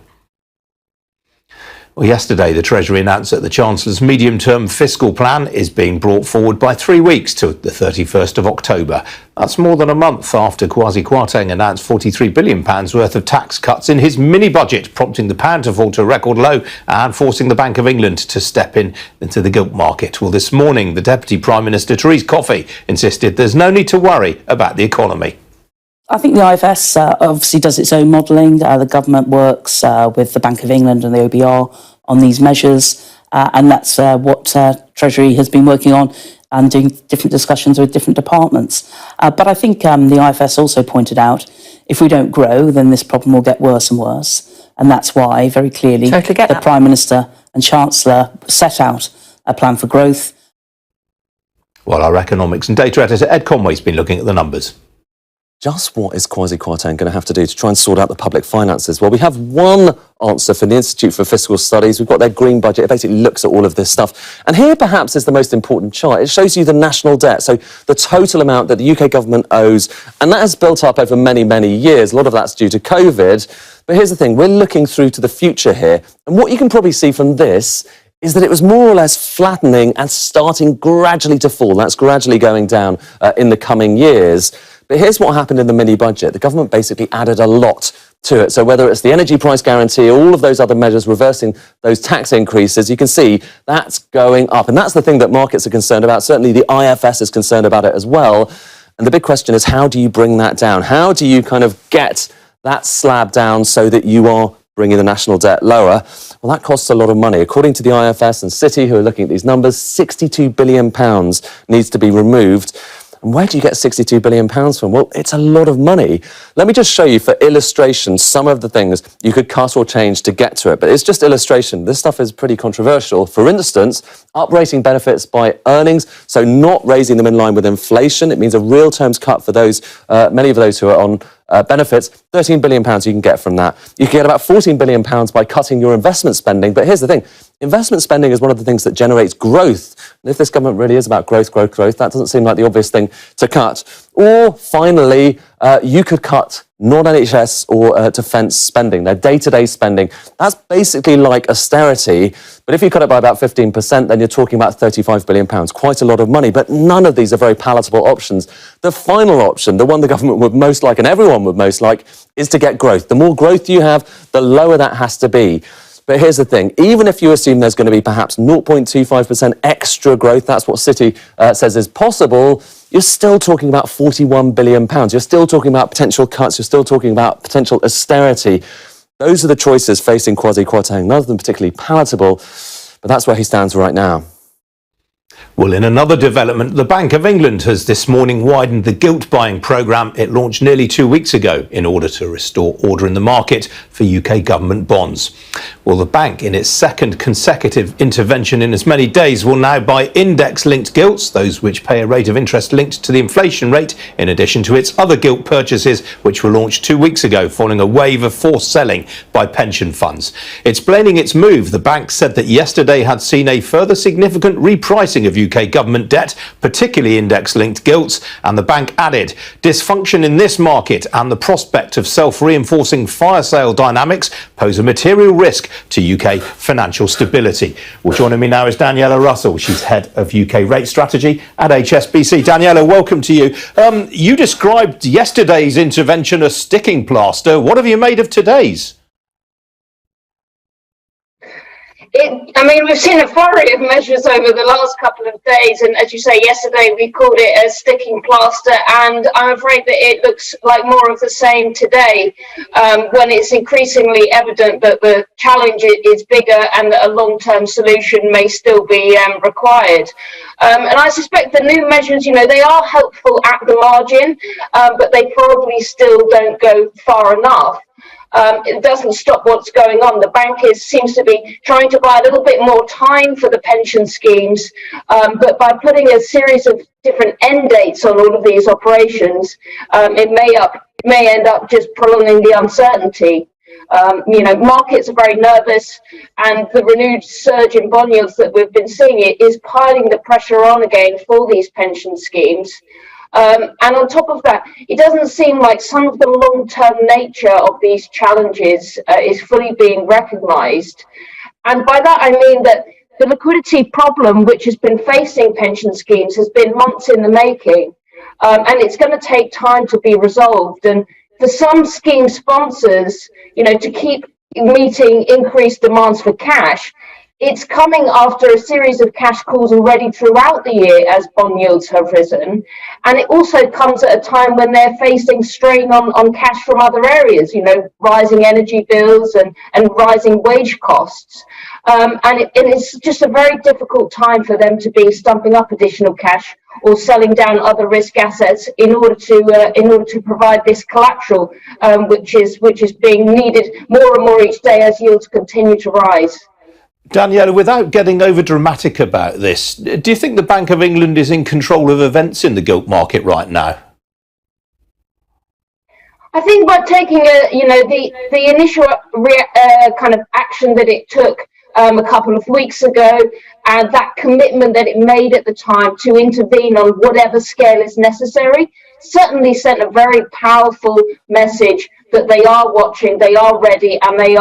Well, yesterday, the Treasury announced that the Chancellor's medium-term fiscal plan is being brought forward by 3 weeks to the 31st of October. That's more than a month after Kwasi Kwarteng announced £43 billion worth of tax cuts in his mini-budget, prompting the pound to fall to a record low and forcing the Bank of England to step into the gilt market. Well, this morning, the Deputy Prime Minister, Therese Coffey, insisted there's no need to worry about the economy. I think the IFS obviously does its own modelling. The government works with the Bank of England and the OBR on these measures, and that's what Treasury has been working on and doing different discussions with different departments. But I think the IFS also pointed out, if we don't grow, then this problem will get worse and worse. And that's why, very clearly, the Prime Minister and Chancellor set out a plan for growth. Well, our economics and data editor Ed Conway's been looking at the numbers. Just what is Kwasi Kwarteng going to have to do to try and sort out the public finances? Well, we have one answer from the Institute for Fiscal Studies. We've got their green budget. It basically looks at all of this stuff. And here, perhaps, is the most important chart. It shows you the national debt, so the total amount that the UK government owes. And that has built up over many, many years. A lot of that's due to COVID. But here's the thing. We're looking through to the future here. And what you can probably see from this is that it was more or less flattening and starting gradually to fall. That's gradually going down in the coming years. But here's what happened in the mini-budget. The government basically added a lot to it. So whether it's the energy price guarantee or all of those other measures reversing those tax increases, you can see that's going up. And that's the thing that markets are concerned about. Certainly the IFS is concerned about it as well. And the big question is, how do you bring that down? How do you kind of get that slab down so that you are bringing the national debt lower? Well, that costs a lot of money. According to the IFS and Citi, who are looking at these numbers, £62 billion needs to be removed. And where do you get £62 billion from? Well, it's a lot of money. Let me just show you for illustration some of the things you could cut or change to get to it. But it's just illustration. This stuff is pretty controversial. For instance, uprating benefits by earnings, so not raising them in line with inflation. It means a real terms cut for those, many of those who are on benefits. £13 billion you can get from that. You can get about £14 billion by cutting your investment spending. But here's the thing. Investment spending is one of the things that generates growth. And if this government really is about growth, that doesn't seem like the obvious thing to cut. Or finally, you could cut non-NHS or defence spending, their day-to-day spending. That's basically like austerity. But if you cut it by about 15%, then you're talking about £35 billion, quite a lot of money. But none of these are very palatable options. The final option, the one the government would most like and everyone would most like, is to get growth. The more growth you have, the lower that has to be. But here's the thing, even if you assume there's going to be perhaps 0.25% extra growth, that's what Citi says is possible, you're still talking about £41 billion. You're still talking about potential cuts. You're still talking about potential austerity. Those are the choices facing Kwasi Kwarteng, none of them particularly palatable, but that's where he stands right now. Well, in another development, the Bank of England has this morning widened the gilt buying programme it launched nearly 2 weeks ago in order to restore order in the market for UK government bonds. Well, the bank, in its second consecutive intervention in as many days, will now buy index-linked gilts, those which pay a rate of interest linked to the inflation rate, in addition to its other gilt purchases, which were launched 2 weeks ago following a wave of forced selling by pension funds. Explaining its move, the bank said that yesterday had seen a further significant repricing of UK government debt, particularly index-linked gilts, and the bank added, dysfunction in this market and the prospect of self-reinforcing fire sale dynamics pose a material risk to UK financial stability. Well, joining me now is Daniela Russell. She's head of UK rate strategy at HSBC. Daniela, welcome to you. You described yesterday's intervention as sticking plaster. What have you made of today's? We've seen a flurry of measures over the last couple of days, and as you say, yesterday we called it a sticking plaster, and I'm afraid that it looks like more of the same today, when it's increasingly evident that the challenge is bigger and that a long-term solution may still be required. And I suspect the new measures, they are helpful at the margin, but they probably still don't go far enough. It doesn't stop what's going on. The bank seems to be trying to buy a little bit more time for the pension schemes, but by putting a series of different end dates on all of these operations, it may end up just prolonging the uncertainty. Markets are very nervous, and the renewed surge in bond yields that we've been seeing is piling the pressure on again for these pension schemes. And on top of that, it doesn't seem like some of the long-term nature of these challenges is fully being recognised. And by that, I mean that the liquidity problem which has been facing pension schemes has been months in the making, and it's going to take time to be resolved. And for some scheme sponsors, to keep meeting increased demands for cash, it's coming after a series of cash calls already throughout the year as bond yields have risen. And it also comes at a time when they're facing strain on cash from other areas, rising energy bills and rising wage costs. And it's just a very difficult time for them to be stumping up additional cash or selling down other risk assets in order to provide this collateral, which is being needed more and more each day as yields continue to rise. Daniela, without getting over dramatic about this, do you think the Bank of England is in control of events in the gilt market right now? I think by taking the initial kind of action that it took a couple of weeks ago, and that commitment that it made at the time to intervene on whatever scale is necessary, certainly sent a very powerful message that they are watching, they are ready, and they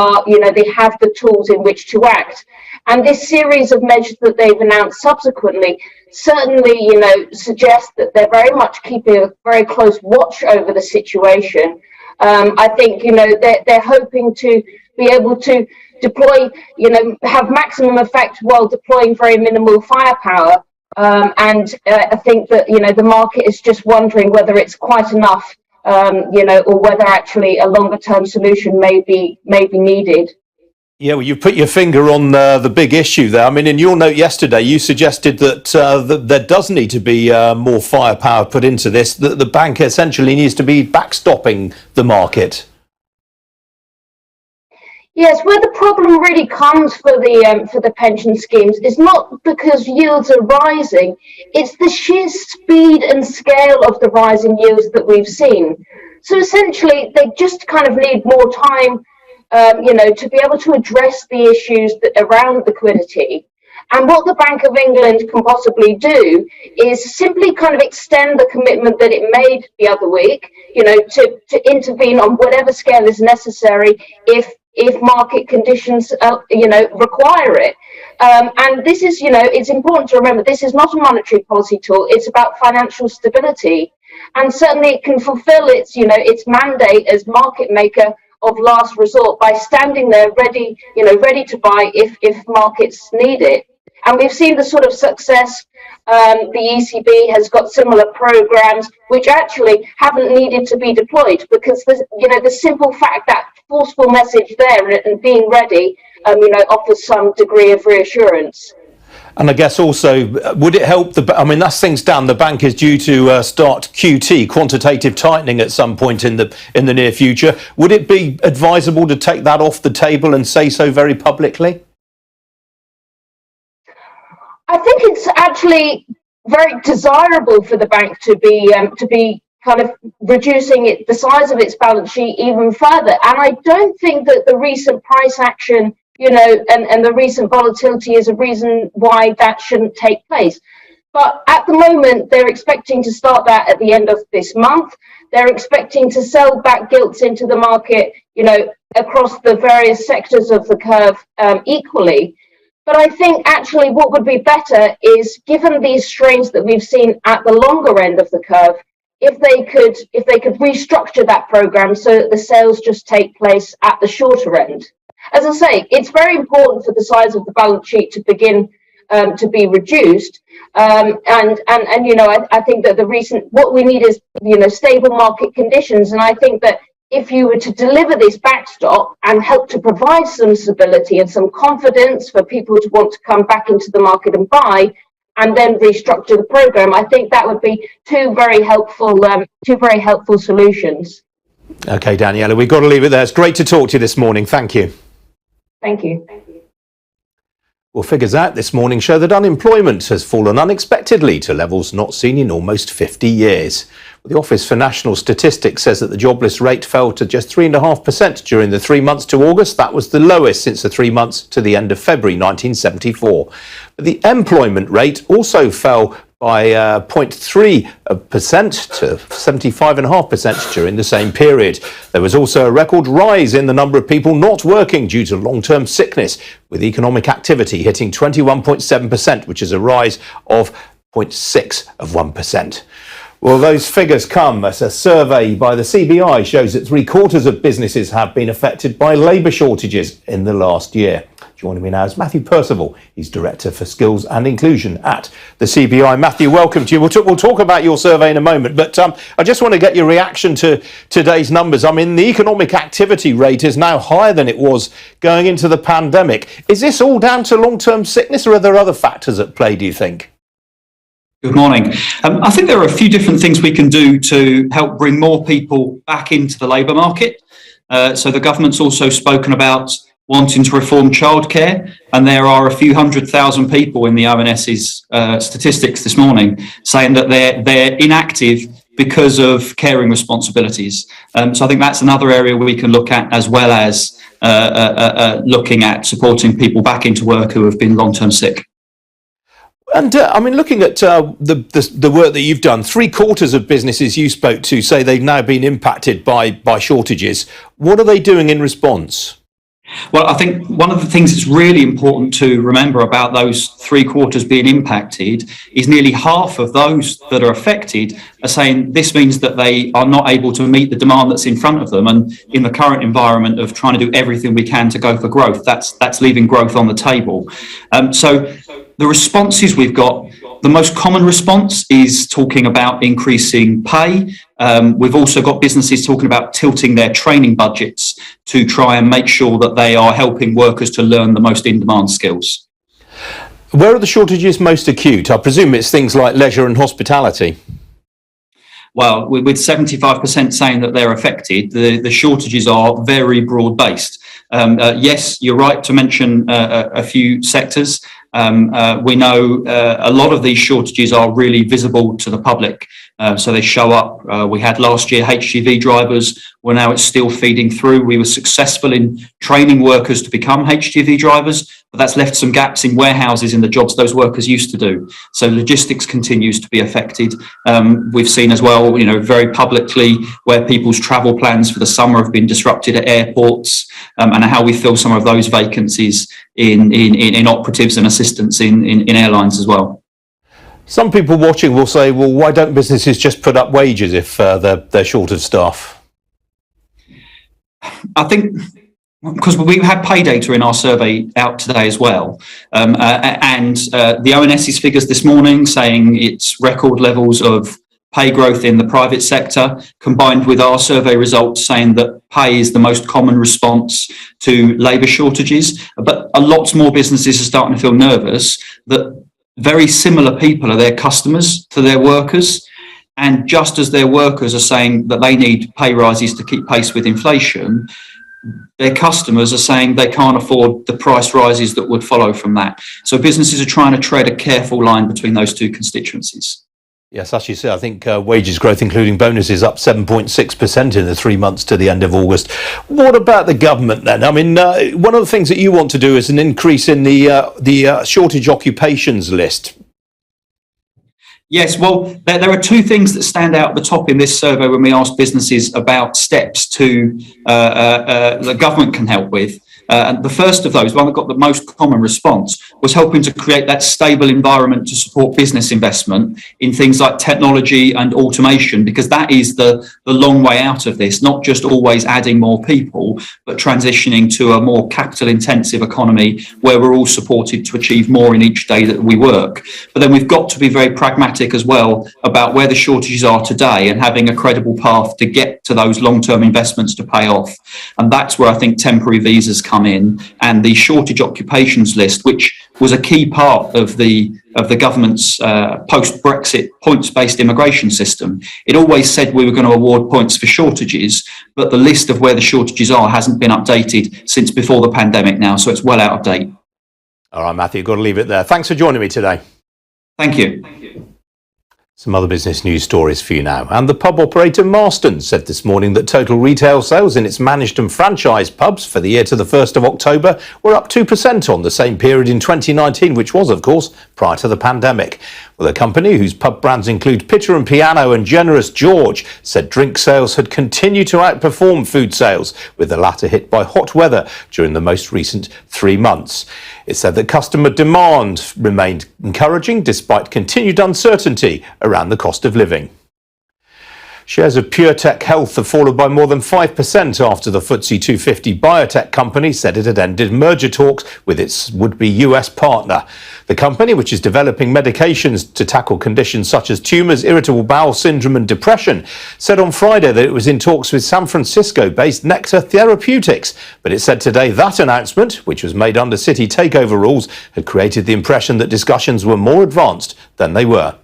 have the tools in which to act. And this series of measures that they've announced subsequently certainly, suggest that they're very much keeping a very close watch over the situation. I think, they're hoping to be able to deploy, have maximum effect while deploying very minimal firepower. And I think that, the market is just wondering whether it's quite enough, or whether actually a longer term solution may be needed. Yeah, well, you put your finger on the big issue there. I mean, in your note yesterday, you suggested that there does need to be more firepower put into this, that the bank essentially needs to be backstopping the market. Yes, where the problem really comes for the pension schemes is not because yields are rising, it's the sheer speed and scale of the rise in yields that we've seen. So essentially, they just kind of need more time, to be able to address the issues around liquidity. And what the Bank of England can possibly do is simply kind of extend the commitment that it made the other week, to intervene on whatever scale is necessary if market conditions, require it. And this is, it's important to remember, this is not a monetary policy tool. It's about financial stability. And certainly it can fulfill its mandate as market maker of last resort by standing there ready to buy if markets need it. And we've seen the sort of success. The ECB has got similar programs which actually haven't needed to be deployed because the simple fact that forceful message there and being ready, offers some degree of reassurance. And I guess also, would it help as things stand, the bank is due to start QT, quantitative tightening, at some point in the near future. Would it be advisable to take that off the table and say so very publicly? I think it's actually very desirable for the bank to be kind of reducing the size of its balance sheet even further. And I don't think that the recent price action, and the recent volatility is a reason why that shouldn't take place. But at the moment, they're expecting to start that at the end of this month. They're expecting to sell back gilts into the market, across the various sectors of the curve equally. But I think actually what would be better is, given these strains that we've seen at the longer end of the curve, if they could restructure that program so that the sales just take place at the shorter end. as I say, it's very important for the size of the balance sheet to begin to be reduced. And I think that what we need is, stable market conditions. And I think that if you were to deliver this backstop and help to provide some stability and some confidence for people to want to come back into the market and buy, and then restructure the program, I think that would be two very helpful solutions. OK, Daniela, we've got to leave it there. It's great to talk to you this morning. Thank you. Thank you. Well, figures out this morning show that unemployment has fallen unexpectedly to levels not seen in almost 50 years. The Office for National Statistics says that the jobless rate fell to just 3.5% during the 3 months to August. That was the lowest since the 3 months to the end of February 1974. But the employment rate also fell by 0.3% to 75.5% during the same period. There was also a record rise in the number of people not working due to long-term sickness, with economic activity hitting 21.7%, which is a rise of 0.6%. Well, those figures come as a survey by the CBI shows that 3/4 of businesses have been affected by labour shortages in the last year. Joining me now is Matthew Percival. He's Director for Skills and Inclusion at the CBI. Matthew, welcome to you. We'll talk about your survey in a moment, but I just want to get your reaction to today's numbers. I mean, the economic activity rate is now higher than it was going into the pandemic. Is this all down to long-term sickness, or are there other factors at play, do you think? Good morning. I think there are a few different things we can do to help bring more people back into the labour market. So the government's also spoken about wanting to reform childcare, and there are a few 100,000 people in the ONS's statistics this morning saying that they're inactive because of caring responsibilities. So I think that's another area we can look at, as well as looking at supporting people back into work who have been long-term sick. And looking at the work that you've done, 3/4 of businesses you spoke to say they've now been impacted by shortages. What are they doing in response? Well, I think one of the things that's really important to remember about those 3/4 being impacted is nearly half of those that are affected are saying this means that they are not able to meet the demand that's in front of them. And in the current environment of trying to do everything we can to go for growth, that's leaving growth on the table. So the responses we've got, the most common response is talking about increasing pay. We've also got businesses talking about tilting their training budgets to try and make sure that they are helping workers to learn the most in-demand skills. Where are the shortages most acute? I presume it's things like leisure and hospitality. Well, with 75% saying that they're affected, the shortages are very broad-based. Yes, you're right to mention a few sectors. We know a lot of these shortages are really visible to the public. So they show up. We had last year HGV drivers. Well, now it's still feeding through. We were successful in training workers to become HGV drivers, but that's left some gaps in warehouses in the jobs those workers used to do. So logistics continues to be affected. We've seen as well, very publicly where people's travel plans for the summer have been disrupted at airports, and how we fill some of those vacancies in operatives and assistants in airlines as well. Some people watching will say, well, why don't businesses just put up wages if they're short of staff? I think because we had pay data in our survey out today as well, and the ONS's figures this morning saying it's record levels of pay growth in the private sector, combined with our survey results saying that pay is the most common response to labour shortages. But a lot more businesses are starting to feel nervous that very similar people are their customers to their workers. And just as their workers are saying that they need pay rises to keep pace with inflation, their customers are saying they can't afford the price rises that would follow from that. So businesses are trying to tread a careful line between those two constituencies. Yes, as you say, I think wages growth, including bonuses, up 7.6% in the 3 months to the end of August. What about the government then? I mean, one of the things that you want to do is an increase in the shortage occupations list. Yes, well, there are two things that stand out at the top in this survey when we ask businesses about steps the government can help with. And the first of those, one that got the most common response, was helping to create that stable environment to support business investment in things like technology and automation, because that is the long way out of this, not just always adding more people, but transitioning to a more capital intensive economy where we're all supported to achieve more in each day that we work. But then we've got to be very pragmatic as well about where the shortages are today and having a credible path to get to those long-term investments to pay off. And that's where I think temporary visas come in, and the shortage occupations list, which was a key part of the government's post-Brexit points-based immigration system. It always said we were going to award points for shortages, but the list of where the shortages are hasn't been updated since before the pandemic now, so it's well out of date. All right, Matthew, got to leave it there. Thanks for joining me today. Thank you. Some other business news stories for you now. And the pub operator Marston said this morning that total retail sales in its managed and franchised pubs for the year to the 1st of October were up 2% on the same period in 2019, which was, of course, prior to the pandemic. Well, the company, whose pub brands include Pitter and Piano and Generous George, said drink sales had continued to outperform food sales, with the latter hit by hot weather during the most recent 3 months. It said that customer demand remained encouraging despite continued uncertainty around the cost of living. Shares of PureTech Health have fallen by more than 5% after the FTSE 250 biotech company said it had ended merger talks with its would-be US partner. The company, which is developing medications to tackle conditions such as tumours, irritable bowel syndrome and depression, said on Friday that it was in talks with San Francisco-based Nectar Therapeutics. But it said today that announcement, which was made under city takeover rules, had created the impression that discussions were more advanced than they were.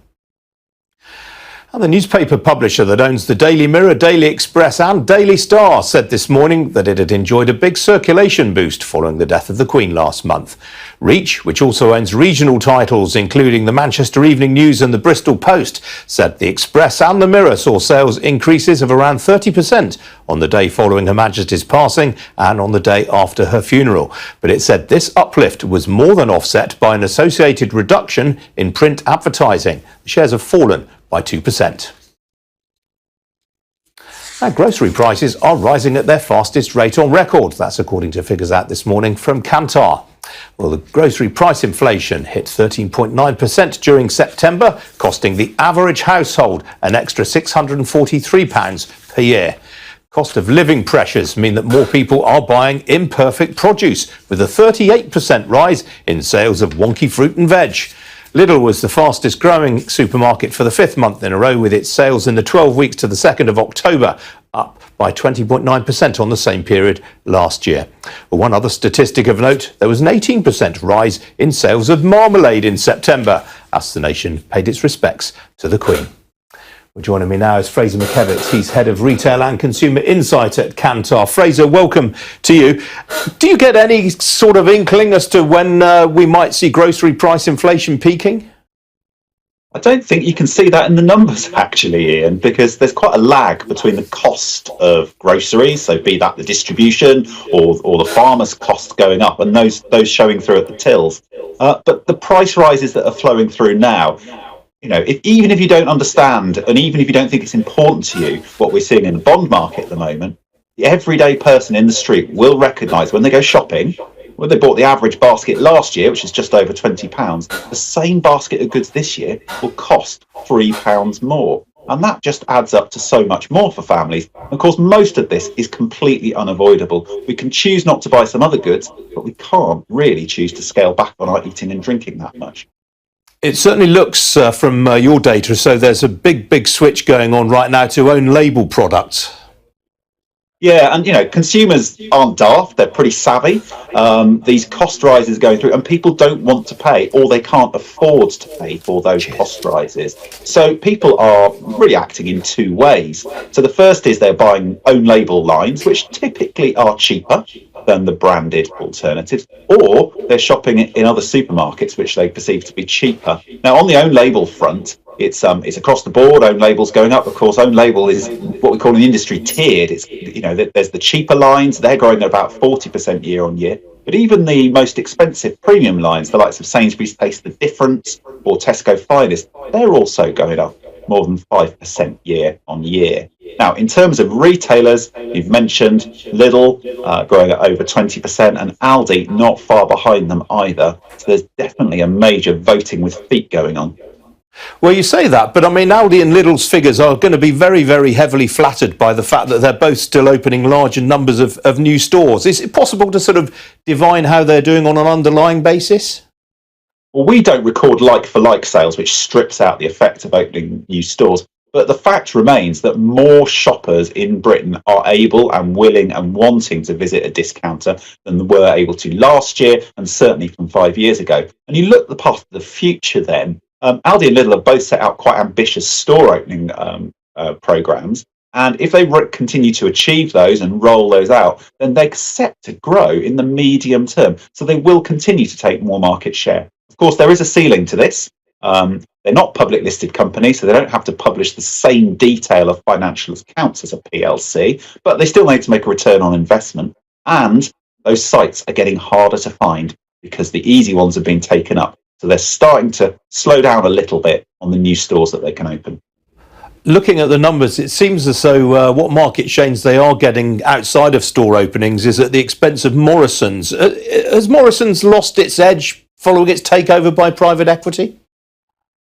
And the newspaper publisher that owns the Daily Mirror, Daily Express and Daily Starr said this morning that it had enjoyed a big circulation boost following the death of the Queen last month. Reach, which also owns regional titles including the Manchester Evening News and the Bristol Post, said the Express and the Mirror saw sales increases of around 30% on the day following Her Majesty's passing and on the day after her funeral. But it said this uplift was more than offset by an associated reduction in print advertising. The shares have fallen by 2%. Now, grocery prices are rising at their fastest rate on record. That's according to figures out this morning from Kantar. Well, the grocery price inflation hit 13.9% during September, costing the average household an extra £643 per year. Cost of living pressures mean that more people are buying imperfect produce, with a 38% rise in sales of wonky fruit and veg. Lidl was the fastest growing supermarket for the 5th month in a row, with its sales in the 12 weeks to the 2nd of October up by 20.9% on the same period last year. Well, one other statistic of note, there was an 18% rise in sales of marmalade in September as the nation paid its respects to the Queen. Well, joining me now is Fraser McKevitz. He's Head of Retail and Consumer Insight at Kantar. Fraser, welcome to you. Do you get any sort of inkling as to when we might see grocery price inflation peaking? I don't think you can see that in the numbers, actually, Ian, because there's quite a lag between the cost of groceries, so be that the distribution or the farmer's cost going up, and those showing through at the tills. But the price rises that are flowing through now, you know, even if you don't understand, and even if you don't think it's important to you, what we're seeing in the bond market at the moment, the everyday person in the street will recognise when they go shopping, when they bought the average basket last year, which is just over £20, the same basket of goods this year will cost £3 more. And that just adds up to so much more for families. Of course, most of this is completely unavoidable. We can choose not to buy some other goods, but we can't really choose to scale back on our eating and drinking that much. It certainly looks from your data as though there's a big switch going on right now to own label products. Yeah, and you know, consumers aren't daft, they're pretty savvy. These cost rises going through, and people don't want to pay, or they can't afford to pay for those cost rises. So people are really acting in two ways. So the first is they're buying own label lines, which typically are cheaper than the branded alternatives, or they're shopping in other supermarkets which they perceive to be cheaper. Now, on the own label front, it's across the board. Own labels going up. Of course, own label is what we call in the industry tiered. It's, you know, there's the cheaper lines. They're growing at about 40% year on year. But even the most expensive premium lines, the likes of Sainsbury's Taste the Difference or Tesco Finest, they're also going up more than 5% year on year. Now, in terms of retailers, you've mentioned Lidl growing at over 20% and Aldi not far behind them either. So there's definitely a major voting with feet going on. Well, you say that, but I mean, Aldi and Lidl's figures are going to be very, very heavily flattered by the fact that they're both still opening larger numbers of new stores. Is it possible to sort of divine how they're doing on an underlying basis? Well, we don't record like-for-like sales, which strips out the effect of opening new stores. But the fact remains that more shoppers in Britain are able and willing and wanting to visit a discounter than they were able to last year and certainly from 5 years ago. And you look at the path to the future then, Aldi and Lidl have both set out quite ambitious store opening programmes. And if they continue to achieve those and roll those out, then they're set to grow in the medium term. So they will continue to take more market share. Of course, there is a ceiling to this. They're not public listed companies, so they don't have to publish the same detail of financial accounts as a PLC, but they still need to make a return on investment. And those sites are getting harder to find because the easy ones have been taken up. So they're starting to slow down a little bit on the new stores that they can open. Looking at the numbers, it seems as though what market shares they are getting outside of store openings is at the expense of Morrison's. Has Morrison's lost its edge following its takeover by private equity?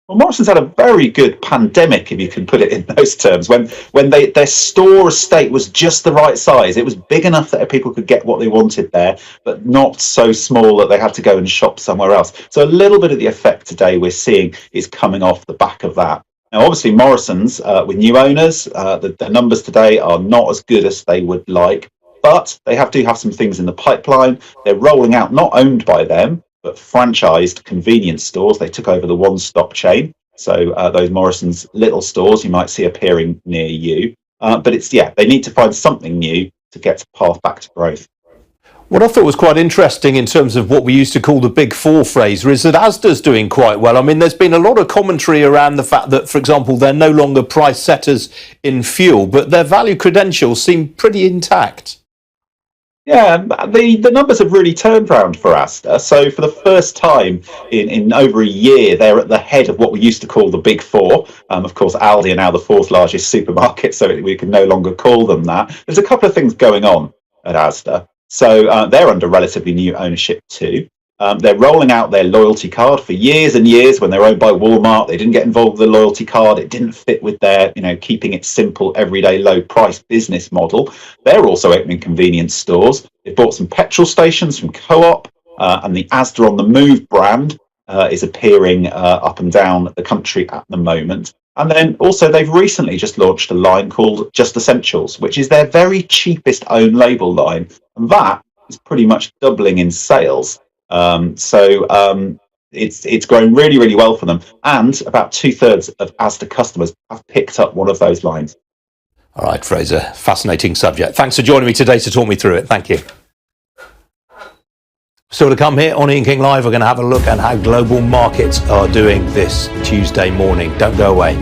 Well, Morrison's had a very good pandemic, if you can put it in those terms, when their store estate was just the right size. It was big enough that people could get what they wanted there, but not so small that they had to go and shop somewhere else. So a little bit of the effect today we're seeing is coming off the back of that. Now, obviously, Morrison's, with new owners, the numbers today are not as good as they would like, but they do have some things in the pipeline. They're rolling out, not owned by them, but franchised convenience stores. They took over the one-stop chain. So those Morrison's little stores you might see appearing near you. But they need to find something new to get the path back to growth. What I thought was quite interesting in terms of what we used to call the big four, Fraser, is that Asda's doing quite well. I mean, there's been a lot of commentary around the fact that, for example, they're no longer price setters in fuel, but their value credentials seem pretty intact. Yeah, the numbers have really turned around for Asda. So for the first time in over a year, they're at the head of what we used to call the big four. Of course, Aldi are now the fourth largest supermarket, so we can no longer call them that. There's a couple of things going on at Asda. So they're under relatively new ownership too. They're rolling out their loyalty card for years and years. When they were owned by Walmart, they didn't get involved with the loyalty card. It didn't fit with their, keeping it simple, everyday, low price business model. They're also opening convenience stores. They've bought some petrol stations from Co-op, and the Asda on the Move brand is appearing up and down the country at the moment. And then also they've recently just launched a line called Just Essentials, which is their very cheapest own label line. And that is pretty much doubling in sales. It's grown really, really well for them. And about 2/3 of Asda customers have picked up one of those lines. All right, Fraser, fascinating subject. Thanks for joining me today to talk me through it. Thank you. Still to come here on Ian King Live, we're going to have a look at how global markets are doing this Tuesday morning. Don't go away.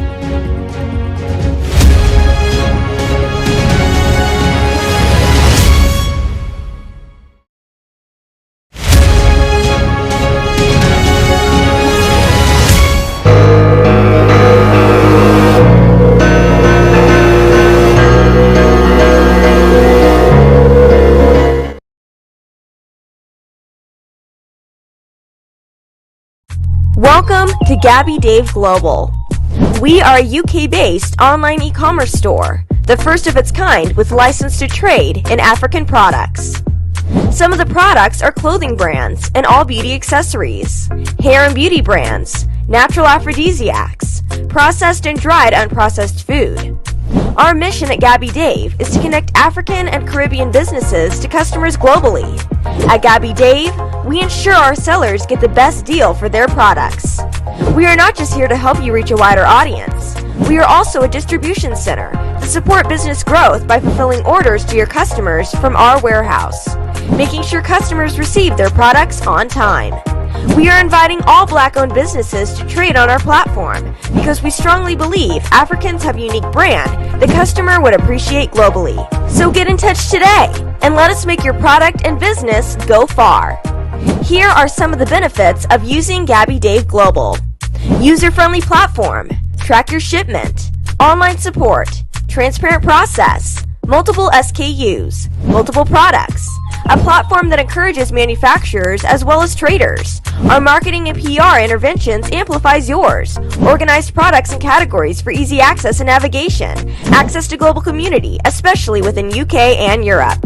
Welcome to Gabby Dave Global. We are a UK-based online e-commerce store, the first of its kind with license to trade in African products. Some of the products are clothing brands and all beauty accessories, hair and beauty brands, natural aphrodisiacs, processed and dried unprocessed food. Our mission at Gabby Dave is to connect African and Caribbean businesses to customers globally. At Gabby Dave, we ensure our sellers get the best deal for their products. We are not just here to help you reach a wider audience. We are also a distribution center to support business growth by fulfilling orders to your customers from our warehouse, making sure customers receive their products on time. We are inviting all Black-owned businesses to trade on our platform because we strongly believe Africans have a unique brand the customer would appreciate globally. So get in touch today and let us make your product and business go far. Here are some of the benefits of using Gabby Dave Global. User-friendly platform, track your shipment, online support, transparent process, multiple SKUs, multiple products, a platform that encourages manufacturers as well as traders. Our marketing and PR interventions amplifies yours. Organized products and categories for easy access and navigation. Access to global community, especially within UK and Europe.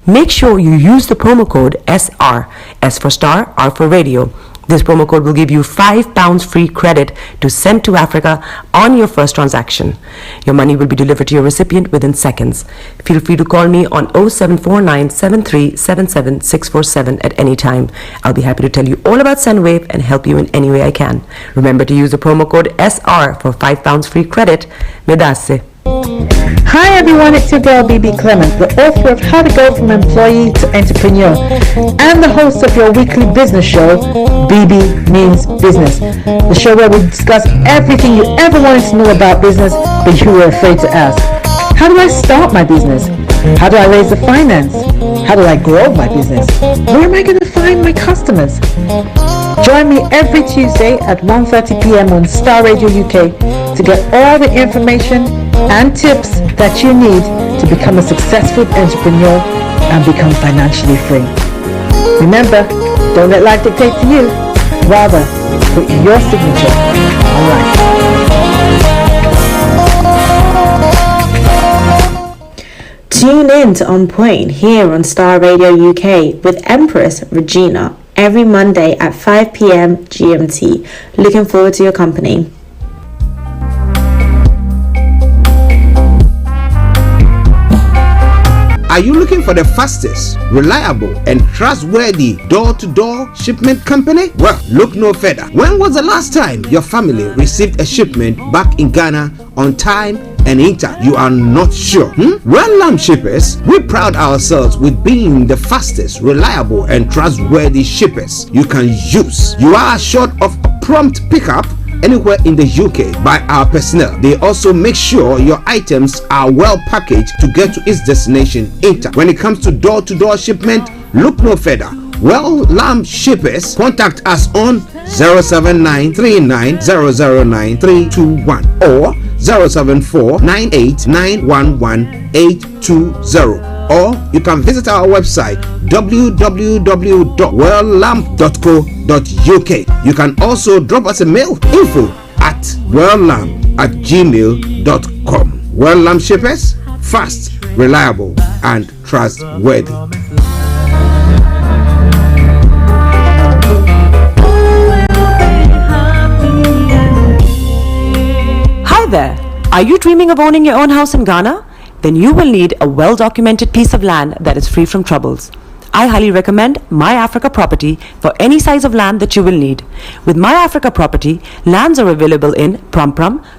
Make sure you use the promo code SR, S for Star, R for Radio. This promo code will give you £5 free credit to send to Africa on your first transaction. Your money will be delivered to your recipient within seconds. Feel free to call me on 0749 7377 647 at any time. I'll be happy to tell you all about SendWave and help you in any way I can. Remember to use the promo code SR for £5 free credit. Medasse. Hi everyone, it's your girl BB Clement, the author of How to Go From Employee to Entrepreneur and the host of your weekly business show, BB Means Business, the show where we discuss everything you ever wanted to know about business but you were afraid to ask. How do I start my business? How do I raise the finance? How do I grow my business? Where am I going to find my customers? Join me every Tuesday at 1:30 p.m. on Starr Radio UK to get all the information and tips that you need to become a successful entrepreneur and become financially free. Remember, don't let life dictate to you. Rather, put your signature on life. Tune in to On Point here on Starr Radio UK with Empress Regina every Monday at 5 p.m. GMT. Looking forward to your company. Are you looking for the fastest, reliable, and trustworthy door-to-door shipment company? Well, look no further. When was the last time your family received a shipment back in Ghana on time and in time? You are not sure? Well, Lamb Shippers, we pride ourselves with being the fastest, reliable, and trustworthy shippers you can use. You are assured of a prompt pickup anywhere in the UK by our personnel. They also make sure your items are well packaged to get to its destination in time. When it comes to door-to-door shipment, look no further. Well, Lamb Shippers, contact us on 07939009321 or 07498911820. Or you can visit our website www.welllamp.co.uk. You can also drop us a mail, info@welllamp@gmail.com. Well Lamp Shippers, fast, reliable, and trustworthy. Hi there. Are you dreaming of owning your own house in Ghana? Then you will need a well-documented piece of land that is free from troubles. I highly recommend My Africa Property for any size of land that you will need. With My Africa Property, lands are available in Pram,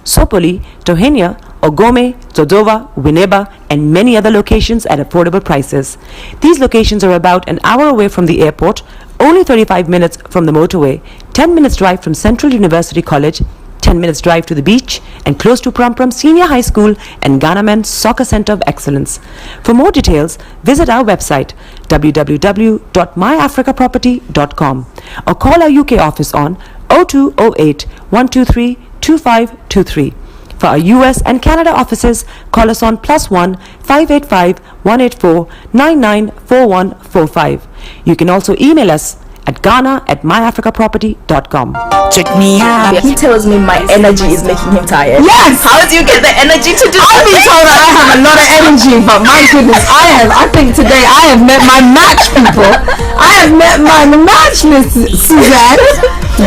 Sopoli, Tohenia, Ogome, Dodova, Winneba, and many other locations at affordable prices. These locations are about an hour away from the airport, only 35 minutes from the motorway, 10 minutes drive from Central University College, 10 minutes drive to the beach, and close to Pram Senior High School and Ghana Men's Soccer Center of Excellence. For more details, visit our website www.myafricaproperty.com or call our UK office on 0208 123 2523. For our US and Canada offices, call us on +1 585 184 994145. You can also email us at ghana@myafricaproperty.com. Check me out. He tells me my energy is making him tired. Yes! How do you get the energy to do that? I've been told that I have a lot of energy, but my goodness, I think today I have met my match, people. I have met my match, Miss Suzanne.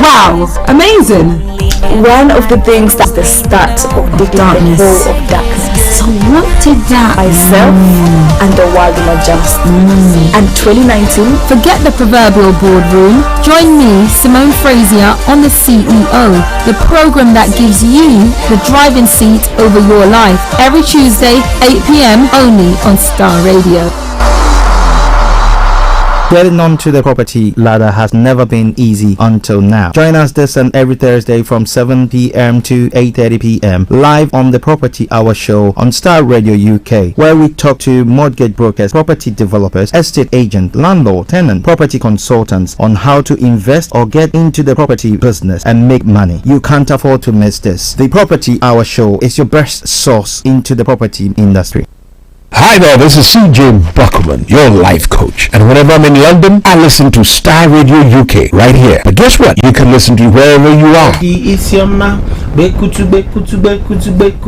Wow, amazing. One of the things that's the start of the darkness. Of darkness. So what did that? Myself and the world will adjust. And 2019. Forget the proverbial boardroom. Join me, Simone Frazier, on The CEO, the program that gives you the driving seat over your life. Every Tuesday, 8 p.m. only on Starr Radio. Getting onto the property ladder has never been easy until now. Join us this and every Thursday from 7 p.m. to 8:30 p.m. live on the Property Hour show on Starr Radio UK, where we talk to mortgage brokers, property developers, estate agents, landlord, tenant, property consultants on how to invest or get into the property business and make money. You can't afford to miss this. The Property Hour show is your best source into the property industry. Hi there, this is CJ Buckman, your life coach. And whenever I'm in London, I listen to Starr Radio UK right here. But guess what? You can listen to wherever you are. It's your man.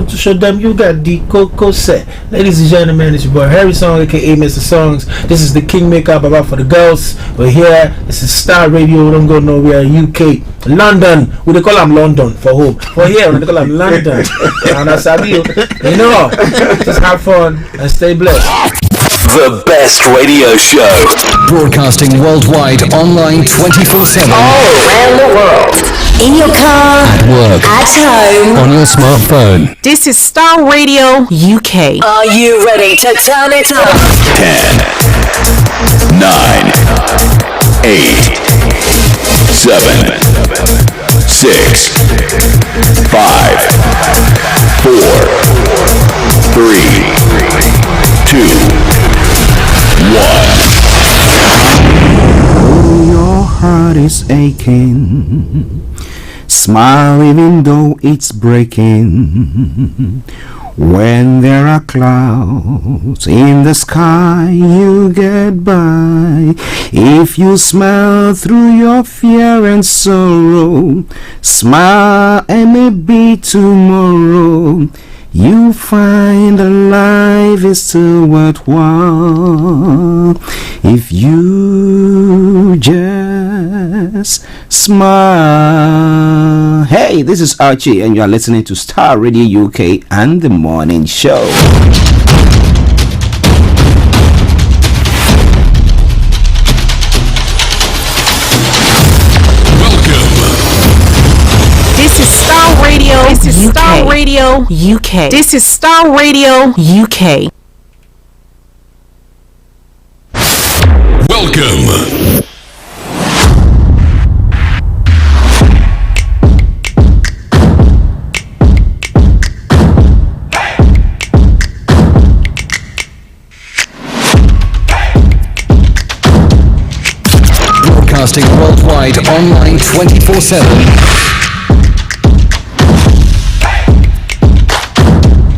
Show them you got the cocoa set. Ladies and gentlemen, it's your boy Harry Song, aka Mr. Songs. This is the Kingmaker Baba for the girls. We're here. This is Starr Radio. Don't go nowhere. UK, London. We they call them London for who? For here, we they call them London. And I said you know, just have fun and stay blessed. The best radio show. Broadcasting worldwide, online 24/7. All around the world. In your car. At work. At home. On your smartphone. This is Starr Radio UK. Are you ready to turn it up? 10, 9, 8, 7, 6, 5, 4, 3, 2, 1. Oh, your heart is aching. Smile even though it's breaking. When there are clouds in the sky, you get by. If you smile through your fear and sorrow, smile and maybe tomorrow you find that life is still worthwhile if you just smile. Hey, this is Archie and you are listening to Starr Radio UK and The Morning Show. This is Starr Radio. This is Starr Radio UK. This is Starr Radio UK. Welcome. Broadcasting worldwide, online 24/7.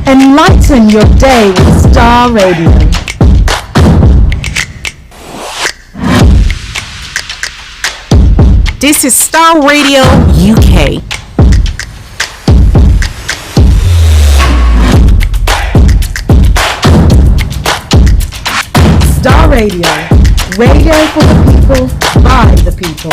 Enlighten your day with Starr Radio. This is Starr Radio UK. Starr Radio. Radio for the people, by the people.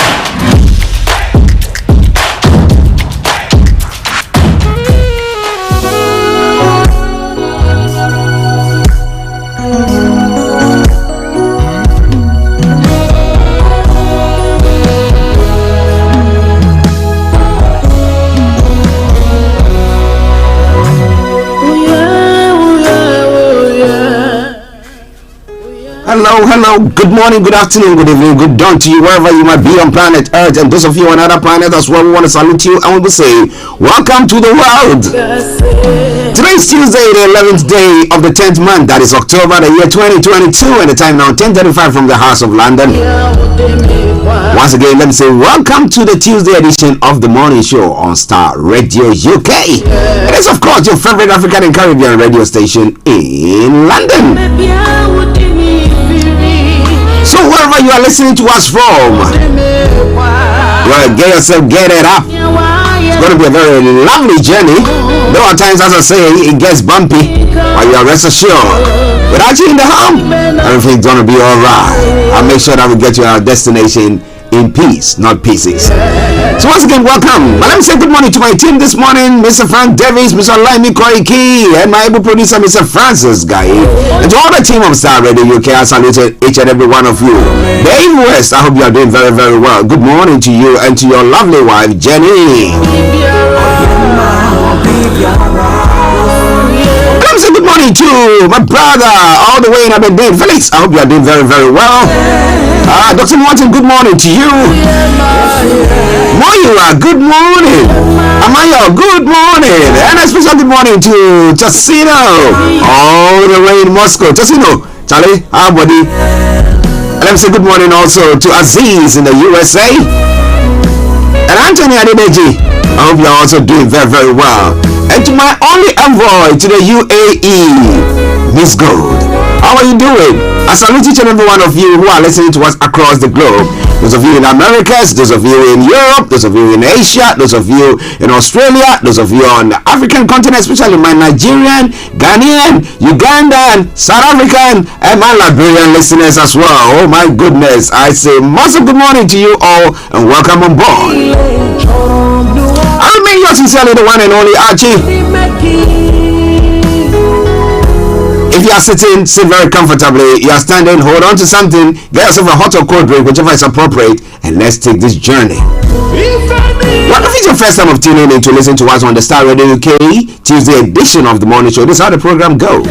Hello, good morning, good afternoon, good evening, good dawn to you wherever you might be on planet Earth, and those of you on other planets as well. We want to salute you and we will say welcome to the world. Today is Tuesday, the 11th day of the 10th month, that is October the year 2022, and the time now 10:35 from the House of London. Once again, let me say welcome to the Tuesday edition of the Morning Show on Starr Radio UK. It is of course your favorite African and Caribbean radio station in London. So wherever you are listening to us from, well, get it up. It's going to be a very lovely journey. Though at times, as I say, it gets bumpy, but you are rest assured, without you in the home, everything's going to be alright. I'll make sure that we get to our destination in peace, not pieces. So once again, welcome. But let me say good morning to my team this morning, Mr. Frank Davis, Mr. Laimi Koiki, and my able producer, Mr. Francis Guy. And to all the team of Star Radio UK, I salute each and every one of you. Dave West, I hope you are doing very, very well. Good morning to you and to your lovely wife, Jenny. Let me say good morning to my brother, all the way in Aberdeen, Felix. I hope you are doing very, very well. Dr. Martin, good morning to you. Moyua, good morning. Amaya, good morning. And a special good morning to Chasino, all the way in Moscow. Chasino, Charlie, our buddy. And let me say good morning also to Aziz in the USA. And Anthony Adedeji, I hope you are also doing very, very well. And to my only envoy to the UAE, Miss Gold, how are you doing? I salute each and every one of you who are listening to us across the globe. Those of you in Americas, those of you in Europe, those of you in Asia, those of you in Australia, those of you on the African continent, especially my Nigerian, Ghanaian, Ugandan, South African, and my Liberian listeners as well. Oh my goodness, I say massive good morning to you all and welcome on board. I remain yours sincerely, the one and only Archie. If you are sitting, sit very comfortably. You are standing, hold on to something, get yourself a hot or cold drink, whichever is appropriate, and let's take this journey. What if it's your first time of tuning in to listen to us on the Star Radio UK Tuesday edition of the morning show? This is how the program goes.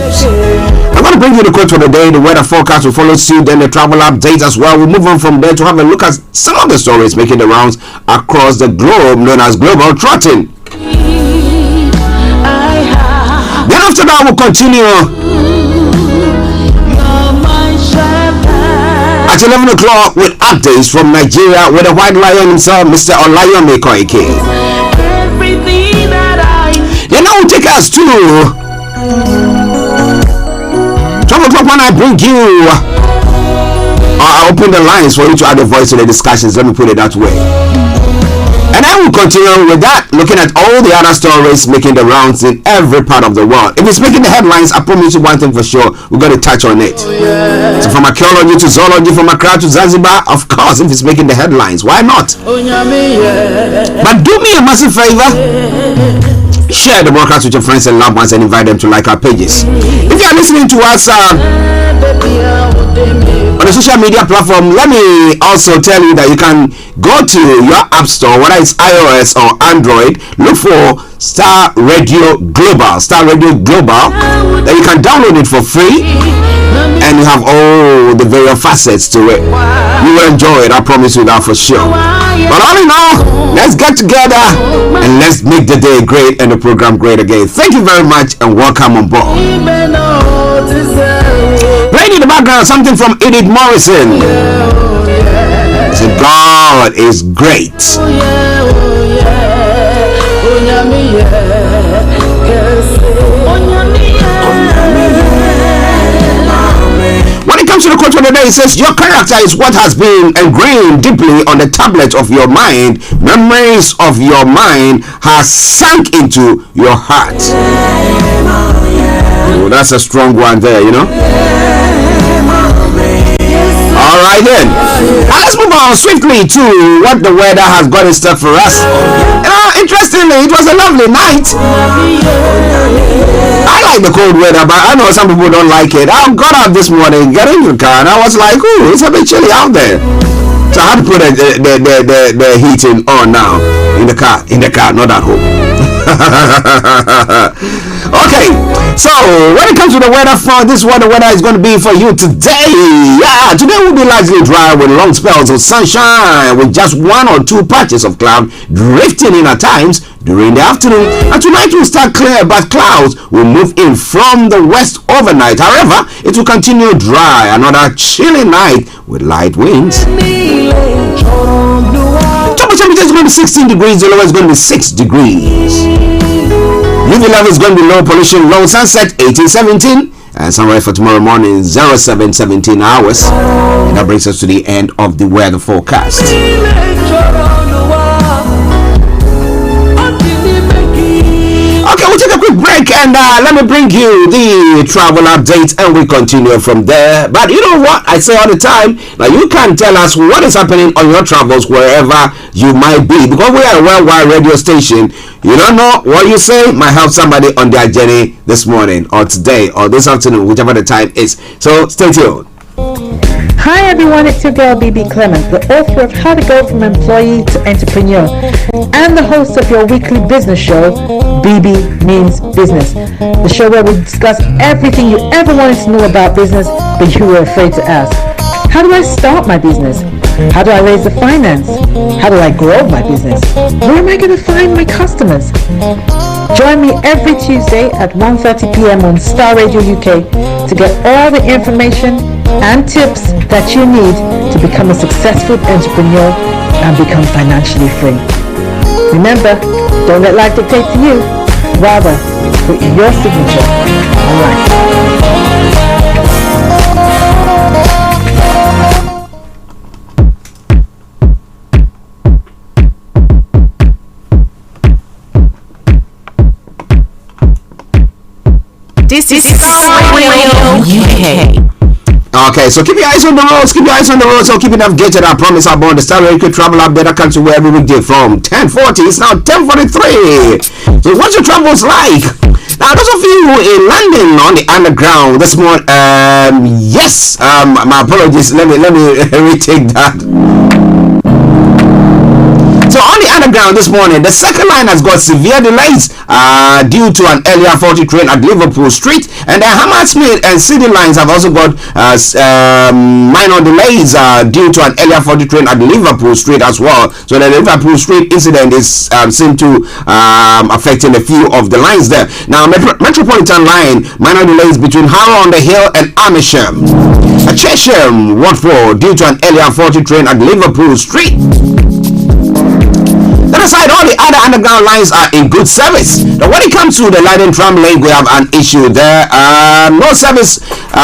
I'm going to bring you the quote for the day, the weather forecast will follow suit, then the travel updates as well. We'll move on from there to have a look at some of the stories making the rounds across the globe, known as Global Trotting. Then after that, we'll continue at 11 o'clock with updates from Nigeria with the white lion himself, Mr. Olayome Koike. Then I will take us to 12 o'clock when I bring you, I open the lines for you to add a voice to the discussions. Let me put it that way. And I will continue with that, looking at all the other stories making the rounds in every part of the world. If it's making the headlines, I promise you one thing for sure, we're going to touch on it. So from archaeology to zoology, from Accra to Zanzibar, of course, if it's making the headlines, why not? But do me a massive favor. Share the broadcast with your friends and loved ones and invite them to like our pages. If you are listening to us on the social media platform, let me also tell you that you can go to your app store, whether it's iOS or Android, look for Star Radio Global, then you can download it for free and you have all the various facets to it. You will enjoy it, I promise you that for sure. But all in all, let's get together and let's make the day great and the program great again. Thank you very much and welcome on board. Playing in the background something from Edith Morrison. So God is great. When it comes to the quote of the day, it says, your character is what has been ingrained deeply on the tablet of your mind. Memories of your mind has sunk into your heart. Oh, that's a strong one there, you know. Alright then, now let's move on swiftly to what the weather has got in store for us. Interestingly, it was a lovely night. I like the cold weather, but I know some people don't like it. I got up this morning, got in the car, and I was like, ooh, it's a bit chilly out there. So I had to put the heating on now in the car, not at home. Okay, so when it comes to the weather front, this is what the weather is going to be for you today. Yeah, today will be largely dry with long spells of sunshine with just one or two patches of cloud drifting in at times during the afternoon. And tonight will start clear, but clouds will move in from the west overnight. However, it will continue dry, another chilly night with light winds. Temperature is going to be 16 degrees, the low is going to be 6 degrees. UV level is going to be low, pollution low, sunset 18-17, And sunrise for tomorrow morning, 07:17 hours. And that brings us to the end of the weather forecast. Okay, we'll take a quick break and let me bring you the travel update and we continue from there. But you know what I say all the time, now you can tell us what is happening on your travels wherever you might be, because we are a worldwide radio station. You don't know what you say might help somebody on their journey this morning or today or this afternoon, whichever the time is. So stay tuned. Hi everyone, it's your girl BB Clement, the author of How to Go from Employee to Entrepreneur and the host of your weekly business show, BB Means Business, the show where we discuss everything you ever wanted to know about business but you were afraid to ask. How do I start my business? How do I raise the finance? How do I grow my business? Where am I going to find my customers? Join me every Tuesday at 1:30 p.m. on Starr Radio UK to get all the information and tips that you need to become a successful entrepreneur and become financially free. Remember, don't let life dictate to you. Rather, put your signature on life. This is Starr Radio UK. Okay, so keep your eyes on the roads, so keep it navigated. I promise I'll on the Starr Radio travel update that comes to where every weekday from 10:40. It's now 10:43. So what's your travels like? Now, those of you in London on the underground this morning, yes, my apologies, let me retake that. So on the underground this morning, the second line has got severe delays due to an earlier faulty train at Liverpool Street, and the Hammersmith and City lines have also got minor delays due to an earlier faulty train at Liverpool Street as well. So the Liverpool Street incident is seen to affecting a few of the lines there. Now, Metropolitan line, minor delays between Harrow on the Hill and Amersham. Chesham, Watford, due to an earlier faulty train at Liverpool Street. Then aside, all the other underground lines are in good service. Now, when it comes to the London tram link, we have an issue there. No service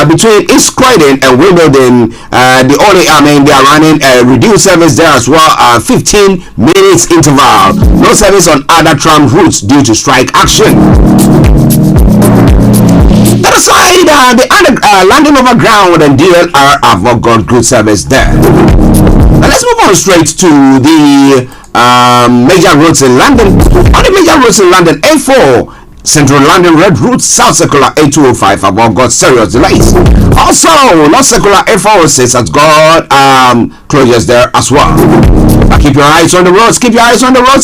between East Croydon and Wimbledon. They are running a reduced service there as well. 15 minutes interval. No service on other tram routes due to strike action. That aside, the London Overground and DLR have got good service there. Now let's move on straight to the major roads in London. On the major roads in London, A4 Central London Red Route, South Circular A205 have all got serious delays. Also, North Circular A406 has got closures there as well. Now keep your eyes on the roads,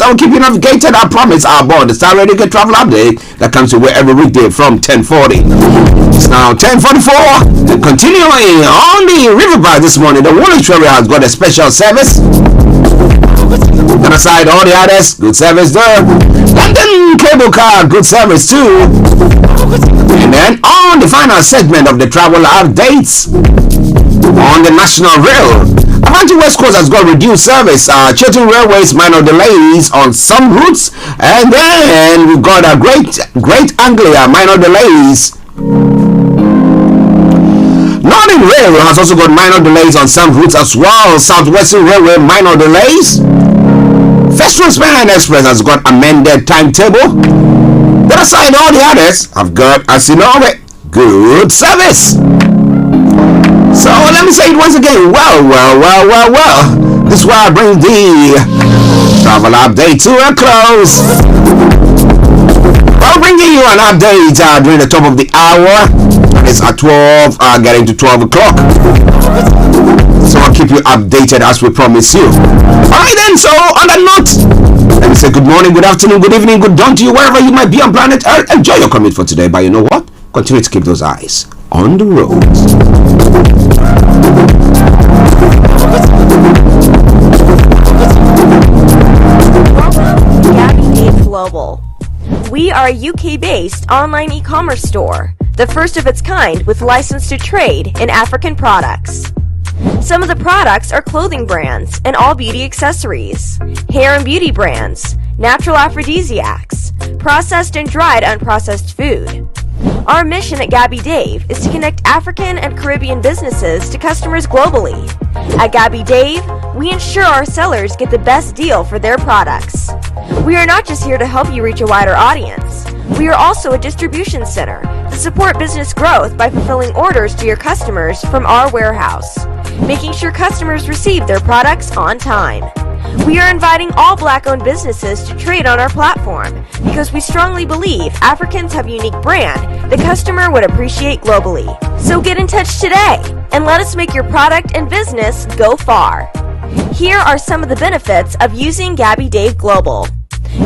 I will keep you navigated. I promise I'll board the Starr Radio travel update that comes to where every weekday from 10:40. It's now 10:44. And continuing on the Riverbank this morning, the Woolwich area has got a special service. And aside all the others, good service there. London Cable Car, good service too. And then on the final segment of the travel updates, on the National Rail, Avanti West Coast has got reduced service. Chiltern Railways, minor delays on some routes. And then we've got a Great Anglia, minor delays. Northern Railway has also got minor delays on some routes as well. Southwestern Railway, minor delays. First Transparent Express has got amended timetable. Then aside, all the others have got, as you know, good service. So let me say it once again. Well. This is where I bring the travel update to a close. I'll bring you an update during the top of the hour. It's at 12, getting to 12 o'clock. So I'll keep you updated as we promise you. Alright then, so on that note, let me say good morning, good afternoon, good evening, good dawn to you wherever you might be on planet Earth. Enjoy your commute for today, but you know what? Continue to keep those eyes on the road. Global. We are a UK-based online e-commerce store, the first of its kind with license to trade in African products. Some of the products are clothing brands and all beauty accessories, hair and beauty brands, natural aphrodisiacs, processed and dried unprocessed food, Our mission at Gabby Dave is to connect African and Caribbean businesses to customers globally. At Gabby Dave, we ensure our sellers get the best deal for their products. We are not just here to help you reach a wider audience. We are also a distribution center to support business growth by fulfilling orders to your customers from our warehouse, making sure customers receive their products on time. We are inviting all Black-owned businesses to trade on our platform because we strongly believe Africans have a unique brand the customer would appreciate globally. So get in touch today and let us make your product and business go far. Here are some of the benefits of using Gabby Dave Global.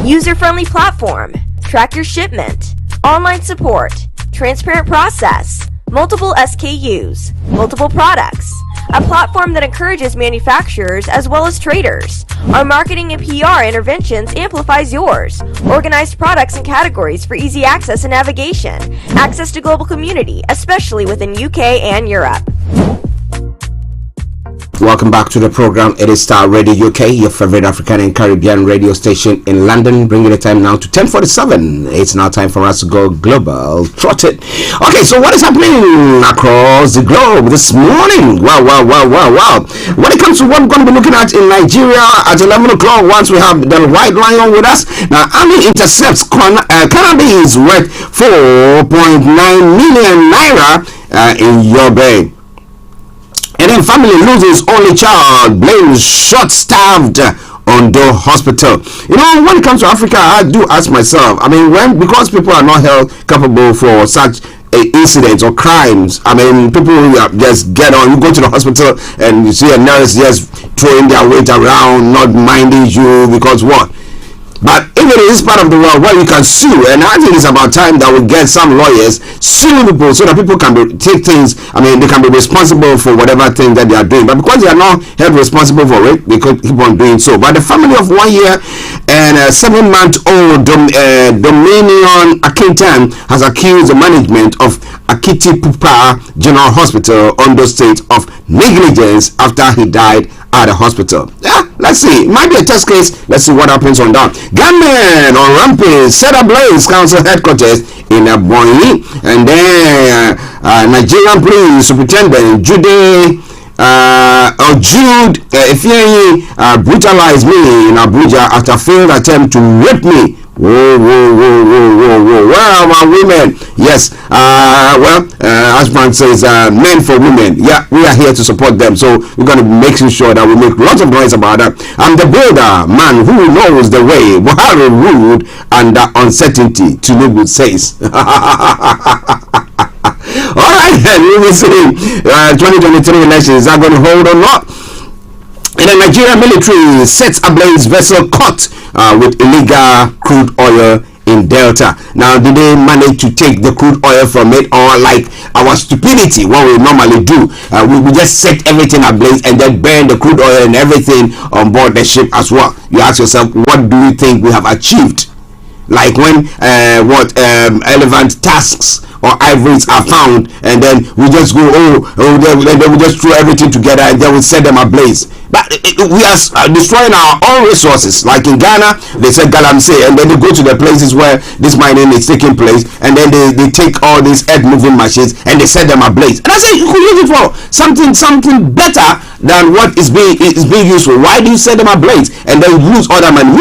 User-friendly platform, track your shipment, online support, transparent process, multiple SKUs, multiple products, a platform that encourages manufacturers as well as traders. Our marketing and PR interventions amplifies yours. Organized products and categories for easy access and navigation. Access to global community, especially within UK and Europe. Welcome back to the program. It is Starr Radio UK, your favorite African and Caribbean radio station in London, bringing the time now to 10:47. It's now time for us to go global. Trot it. Okay, so what is happening across the globe this morning? Wow. When it comes to what we're going to be looking at in Nigeria at 11 o'clock, once we have the White Lion with us. Now, Army intercepts cannabis worth 4.9 million naira in Yobe. And then family loses only child, blames short-staffed Ondo hospital. You know, when it comes to Africa, I do ask myself, I mean, because people are not held capable for such incidents or crimes, I mean, people just get on, you go to the hospital and you see a nurse just throwing their weight around, not minding you, because what? But if it is part of the world where you can sue, and I think it's about time that we get some lawyers suing people so that people can take things, I mean, they can be responsible for whatever thing that they are doing. But because they are not held responsible for it, they could keep on doing so. But the family of 1 year and a 7-month-old Dominion Akintan has accused the management of Akiti Pupa General Hospital, Ondo State, of negligence after he died at the hospital. Yeah, let's see. It might be a test case. Let's see what happens on that. Gunmen on rampage set ablaze council headquarters in Ebonyi, and then Nigerian police superintendent Jude Ifeanyi brutalized me in Abuja after failed attempt to rape me. Whoa. Where are our women? Yes. Asman says men for women. Yeah, we are here to support them. So we're going to make sure that we make lots of noise about that. I'm the builder, man who knows the way. Buhari ruled under uncertainty, Tinubu says. All right, then we will see 2023 elections are going to hold or not. And the Nigerian military sets ablaze vessel caught with illegal crude oil in Delta. Now, did they manage to take the crude oil from it, or like our stupidity, what we normally do? We just set everything ablaze and then burn the crude oil and everything on board the ship as well. You ask yourself, what do you think we have achieved? Like when elephant tusks or ivories are found, and then we just go, then we just throw everything together and then we set them ablaze. But we are destroying our own resources. Like in Ghana, they said Galamsey, and then they go to the places where this mining is taking place, and then they take all these earth-moving machines and they set them ablaze. And I say you could use it for something better than what is being used for. Why do you set them ablaze and then lose all that money?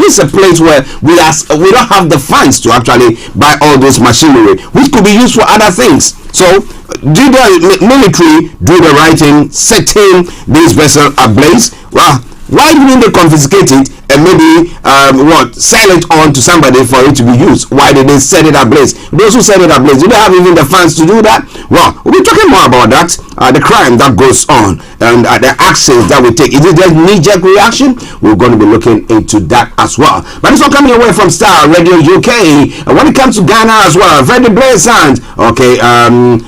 This is a place where we don't have the funds to actually buy all this machinery, which could be used for other things. So do the military do the right thing, setting this vessel ablaze? Well, why didn't they confiscate it and maybe sell it on to somebody for it to be used? Why did they set it ablaze? Those who set it ablaze, do they have even the funds to do that? Well, we'll be talking more about that, the crime that goes on and the actions that we take. Is it just knee-jerk reaction? We're going to be looking into that as well. But it's all coming away from Starr Radio UK. And when it comes to Ghana as well, Freddie Blair Sands. Okay,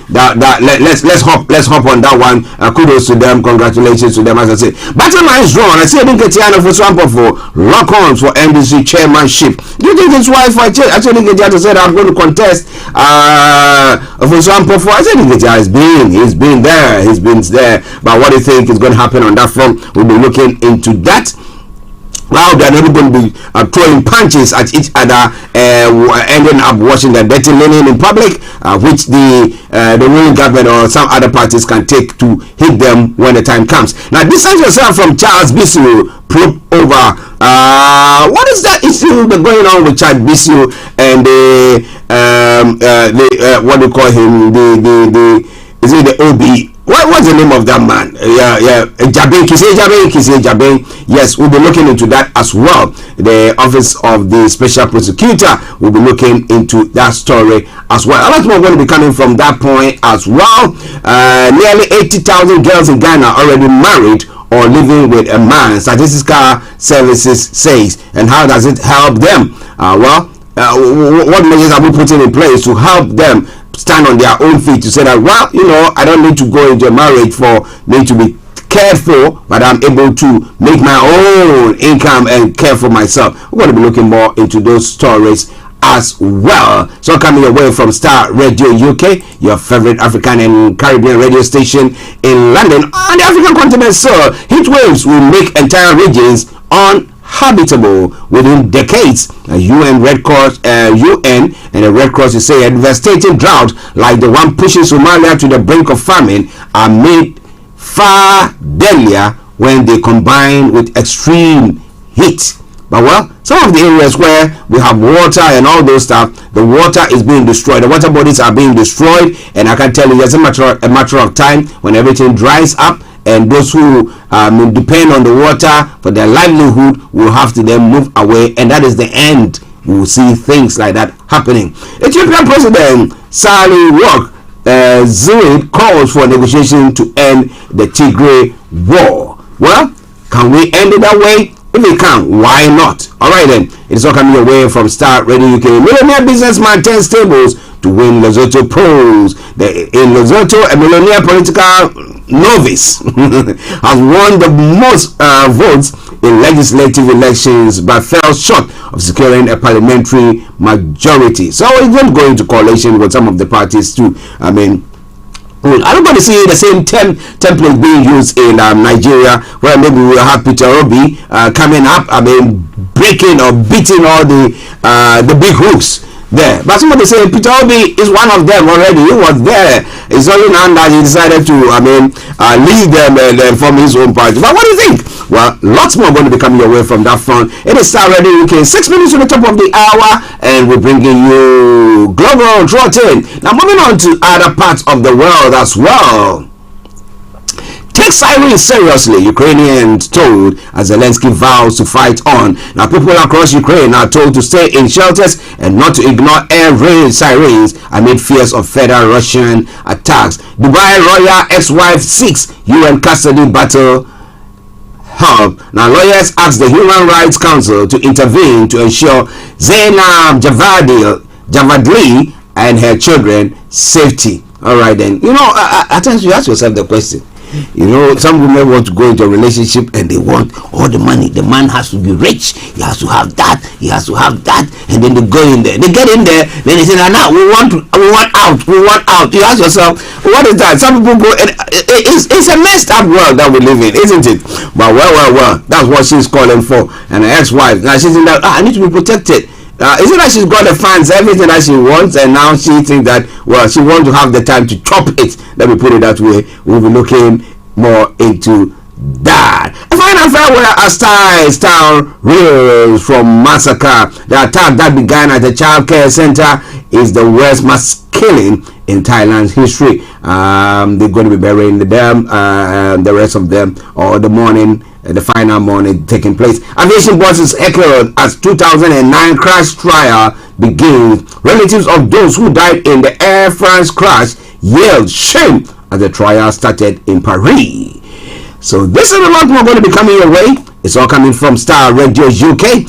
let's hop on that one. Kudos to them, congratulations to them, as I say. Battle lines drawn. I see I didn't get Tiano for Swamp for lock-ons for NDC chairmanship. Do you think it's wise for actually get Tiano to say that I'm going to contest for Swamp for? I said he's been there. But what do you think is going to happen on that front? We'll be looking into that. Well, they're not going to be throwing punches at each other, ending up washing their dirty linen in public, which the ruling government or some other parties can take to hit them when the time comes. Now, distance yourself from Charles Bissell, probe over what is that issue going on with Charles Bissell and what do you call him? Is it the OB? What's the name of that man? Jabin. Yes, we'll be looking into that as well. The Office of the Special Prosecutor will be looking into that story as well. A lot more going to be coming from that point as well. Nearly 80,000 girls in Ghana already married or living with a man, Statistical Services says. And how does it help them? What measures are we putting in place to help them stand on their own feet, to say that, well, I don't need to go into a marriage for me to be cared for, but I'm able to make my own income and care for myself. We're going to be looking more into those stories as well. So coming away from Starr Radio UK, your favorite African and Caribbean radio station in London on the African continent. So heat waves will make entire regions uninhabitable within decades. UN and the Red Cross is saying devastating drought like the one pushing Somalia to the brink of famine are made far deadlier when they combine with extreme heat. But well, some of the areas where we have water and all those stuff, the water is being destroyed. The water bodies are being destroyed, and I can tell you, it's a matter of time when everything dries up, and those who depend on the water for their livelihood will have to then move away, and that is the end. We will see things like that happening. Ethiopian President Salih Zewde calls for negotiation to end the Tigray war. Well, can we end it that way? If we can, why not? Alright then, it's all coming away from Starr Radio UK. Millionaire businessman 10 tables to win Lesotho polls. In Lesotho, a millionaire political novice has won the most votes in legislative elections but fell short of securing a parliamentary majority. So he's going to go into coalition with some of the parties too. I don't want to see the same template being used in Nigeria, where maybe we'll have Peter Obi coming up, breaking or beating all the big hooks there. But somebody say Peter Obi is one of them already. He was there. It's only now that he decided to leave them and form his own party. But what do you think? Well, lots more going to be coming away from that front. It is Starr Radio UK, 6 minutes to the top of the hour, and we're bringing you Global Trotting. Now moving on to other parts of the world as well. Take sirens seriously, Ukrainians told as Zelensky vows to fight on. Now people across Ukraine are told to stay in shelters and not to ignore air raid sirens amid fears of further Russian attacks. Dubai royal ex-wife seeks UN custody battle help. Now lawyers ask the Human Rights Council to intervene to ensure Zainab Javadli and her children safety. Alright then, at times you ask yourself the question, some women want to go into a relationship and they want all the money. The man has to be rich, he has to have that, and then they go in there, they get in there, then they say, now we want out. You ask yourself, what is that? Some people go, and it's a messed up world that we live in, isn't it? But well, that's what she's calling for. And her ex-wife, now she's in that, I need to be protected. Isn't that she's got the funds, everything that she wants, and now she thinks that, well, she wants to have the time to chop it. Let me put it that way. We'll be looking more into that. A final farewell as Starr reels from massacre. The attack that began at the child care center is the worst mass killing in Thailand's history. They're going to be burying the rest of them, or the final morning taking place. Aviation bosses echoed as 2009 crash trial begins. Relatives of those who died in the Air France crash yelled shame as the trial started in Paris. So this and a lot more going to be coming your way. It's all coming from Starr Radio UK.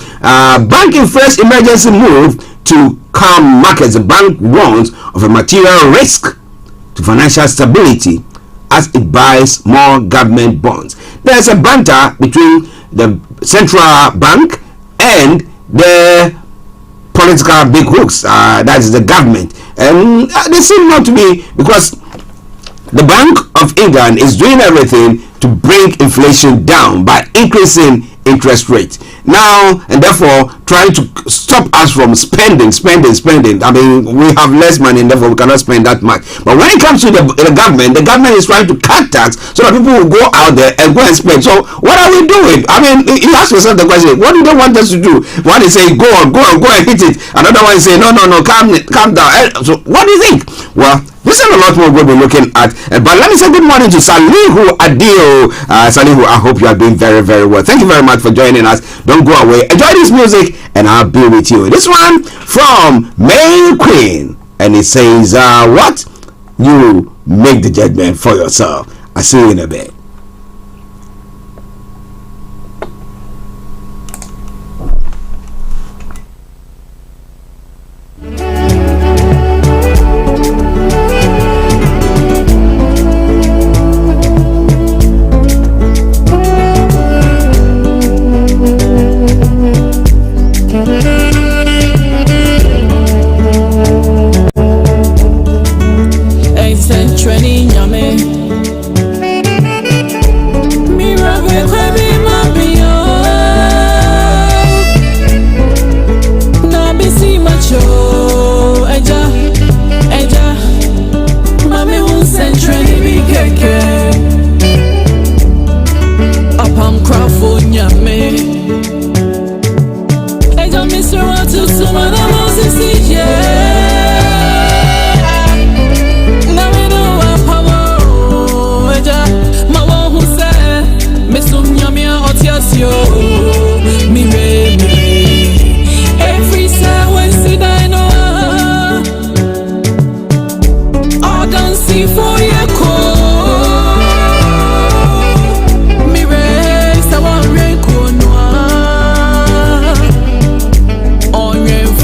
Banking first emergency move to calm markets. The bank warns of a material risk to financial stability as it buys more government bonds. There's a banter between the central bank and the political big hooks, that is the government, and they seem not to be, because the Bank of England is doing everything to bring inflation down by increasing interest rate. Now, and therefore, trying to stop us from spending. I mean, we have less money, and therefore we cannot spend that much. But when it comes to the government is trying to cut tax so that people will go out there and go and spend. So what are we doing? I mean, you ask yourself the question, what do they want us to do? One is saying, go and hit it. Another one is saying, no, calm down. So what do you think? Well, this is a lot more we'll be looking at. But let me say good morning to Salihu Adio. Salihu, I hope you are doing very, very well. Thank you very much for joining us. Don't go away. Enjoy this music, and I'll be with you. This one from May Queen, and it says, what? You make the judgment for yourself. I'll see you in a bit.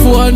For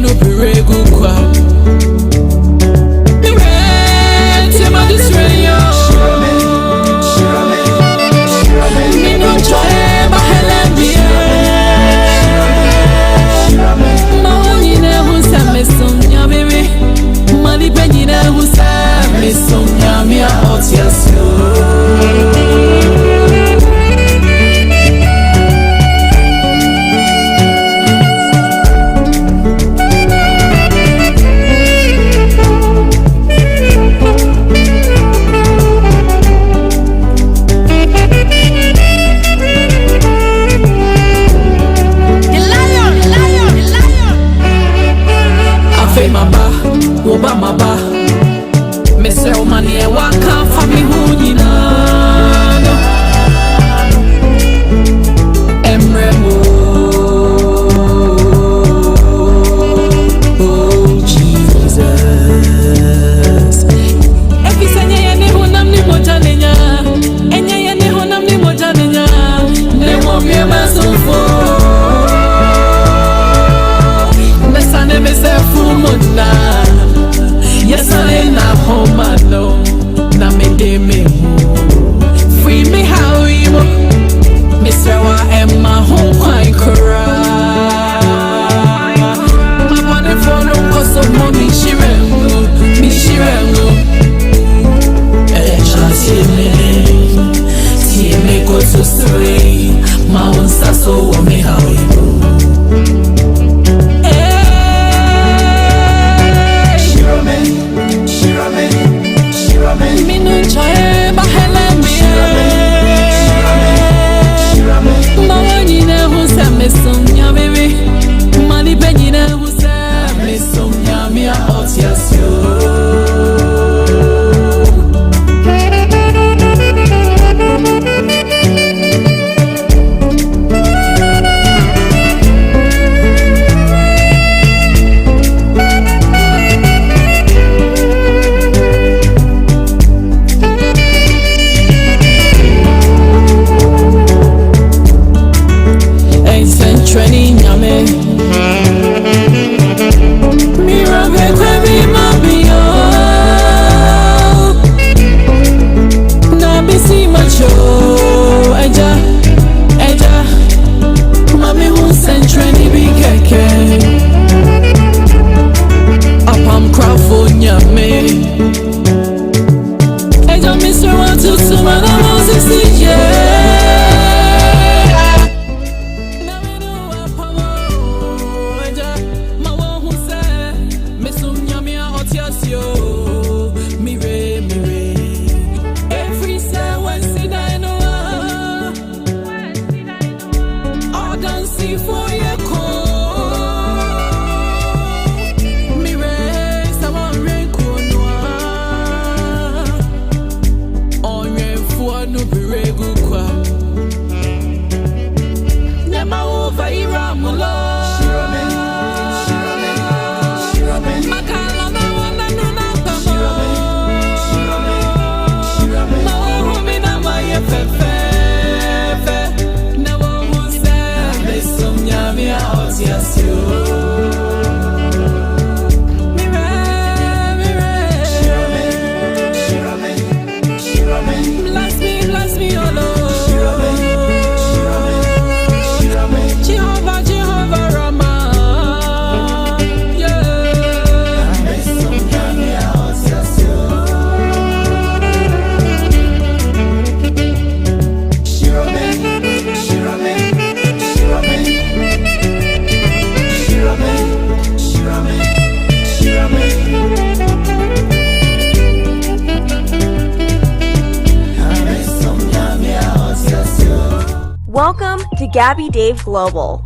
to Gabby Dave Global.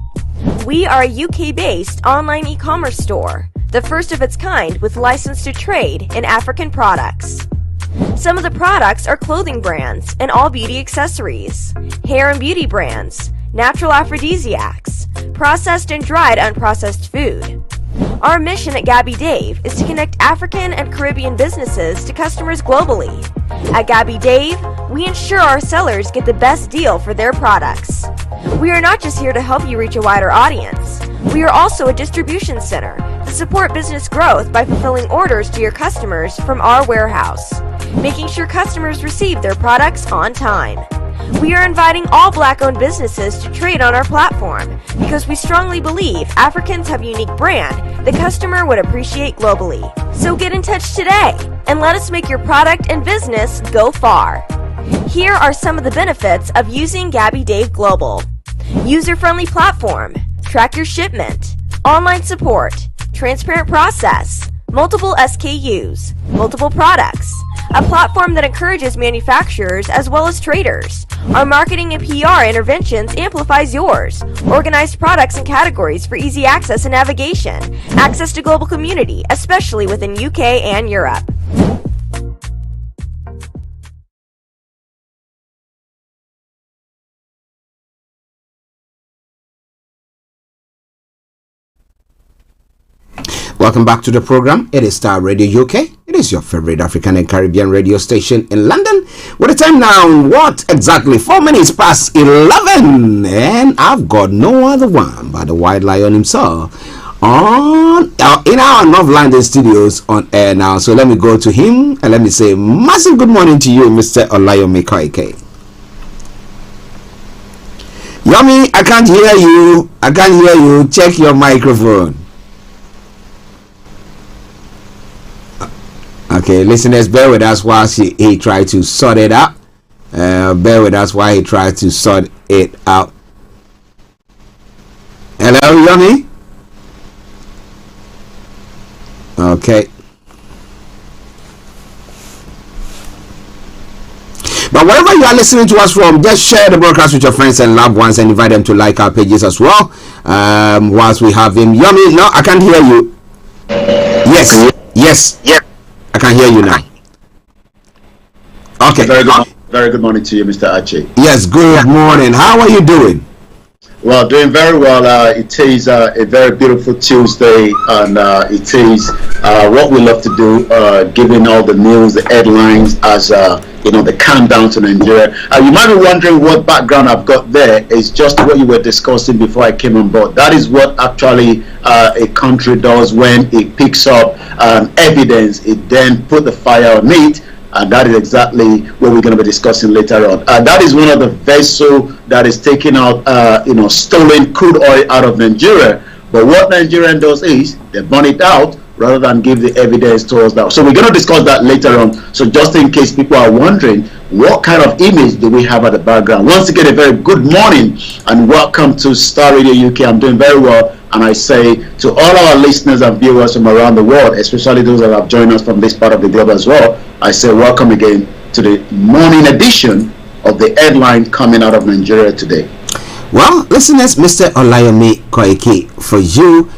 We are a UK-based online e-commerce store, the first of its kind with license to trade in African products. Some of the products are clothing brands and all beauty accessories, hair and beauty brands, natural aphrodisiacs, processed and dried unprocessed food. Our mission at Gabby Dave is to connect African and Caribbean businesses to customers globally. At Gabby Dave, we ensure our sellers get the best deal for their products. We are not just here to help you reach a wider audience. We are also a distribution center to support business growth by fulfilling orders to your customers from our warehouse, making sure customers receive their products on time. We are inviting all Black-owned businesses to trade on our platform because we strongly believe Africans have a unique brand the customer would appreciate globally. So get in touch today and let us make your product and business go far. Here are some of the benefits of using Gabby Dave Global. User-friendly platform, track your shipment, online support, transparent process, multiple SKUs, multiple products, a platform that encourages manufacturers as well as traders. Our marketing and PR interventions amplifies yours. Organized products and categories for easy access and navigation. Access to global community, especially within UK and Europe. Welcome back to the program. It is Starr Radio UK. It is your favorite African and Caribbean radio station in London. With the time now, what exactly? 4 minutes past 11. And I've got no other one but the White Lion himself on in our North London studios on air now. So let me go to him and let me say massive good morning to you, Mr. Olayomi Koike. Yomi, I can't hear you. I can't hear you. Check your microphone. Okay, listeners, bear with us while he tried to sort it out. Bear with us while he tried to sort it out. Hello, Yomi? Okay. But wherever you are listening to us from, just share the broadcast with your friends and loved ones and invite them to like our pages as well. Whilst we have him. Yomi, no, I can't hear you. Yes. I can hear you now. Okay. Very good morning to you, Mr. Archie. Yes, good morning. How are you doing? Well, doing very well. It is a very beautiful Tuesday, and it is what we love to do, giving all the news, the headlines, as the countdown to Nigeria. You might be wondering what background I've got there. It's just what you were discussing before I came on board. That is what actually a country does when it picks up evidence. It then put the fire on it. And that is exactly what we're going to be discussing later on. That is one of the vessels that is taking out, stolen crude oil out of Nigeria. But what Nigerian does is they burn it out rather than give the evidence to us now. So we're going to discuss that later on. So just in case people are wondering, what kind of image do we have at the background? Once again, a very good morning and welcome to Starr Radio UK. I'm doing very well. And I say to all our listeners and viewers from around the world, especially those that have joined us from this part of the globe as well, I say welcome again to the morning edition of the headline coming out of Nigeria today. Well, listeners, Mr. Olayomi Koike, for you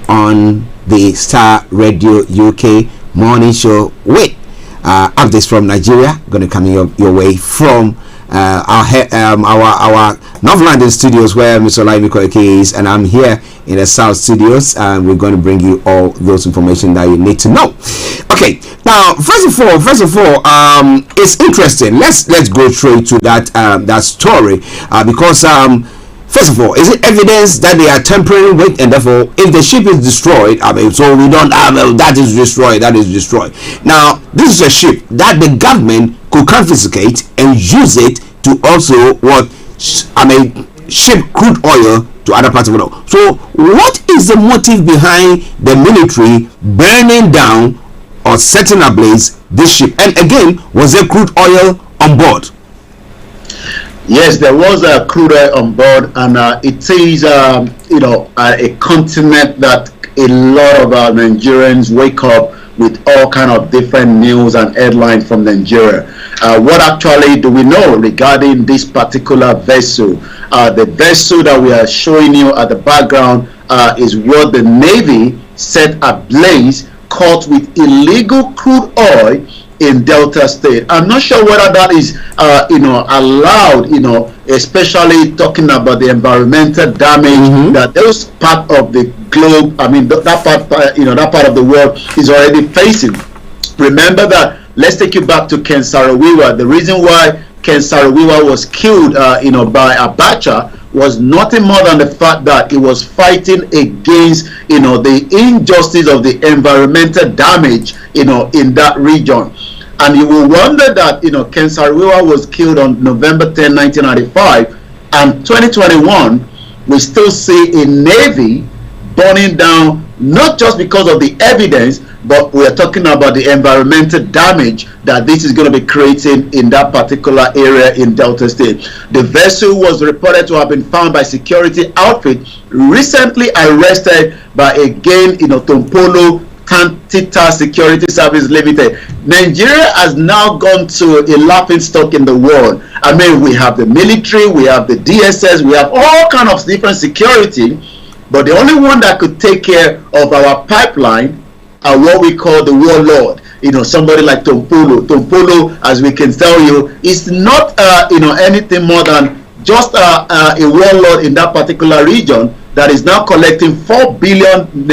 on the Starr Radio UK morning show with updates from Nigeria, going to come your way from our North London studios where Mr. Olayomi Koike is, and I'm here in the South studios, and we're going to bring you all those information that you need to know. Okay, now first of all, it's interesting. Let's go straight to that story because first of all, is it evidence that they are tampering with, and therefore, if the ship is destroyed, so we don't have that is destroyed. Now, this is a ship that the government could confiscate and use it to also ship crude oil to other parts of the world. So, what is the motive behind the military burning down or setting ablaze this ship? And again, was there crude oil on board? Yes, there was a crude oil on board, and it is, a continent that a lot of Nigerians wake up with all kind of different news and headlines from Nigeria. What actually do we know regarding this particular vessel? The vessel that we are showing you at the background is what the Navy set ablaze, caught with illegal crude oil in Delta State. I'm not sure whether that is, allowed, especially talking about the environmental damage that those part of the globe, that part of the world is already facing. Remember that, let's take you back to Ken Saro-Wiwa. The reason why Ken Saro-Wiwa was killed, by Abacha was nothing more than the fact that he was fighting against, the injustice of the environmental damage, in that region. And you will wonder that, Ken Saro-Wiwa was killed on November 10, 1995, and 2021, we still see a Navy burning down, not just because of the evidence, but we are talking about the environmental damage that this is going to be creating in that particular area in Delta State. The vessel was reported to have been found by security outfit, recently arrested by, again, Tompolo Kantita Security Service Limited. Nigeria has now gone to a laughing stock in the world. We have the military, we have the DSS, we have all kind of different security, but the only one that could take care of our pipeline are what we call the warlord. Somebody like Tompolo. Tompolo, as we can tell you, is not anything more than just a warlord in that particular region that is now collecting 4 billion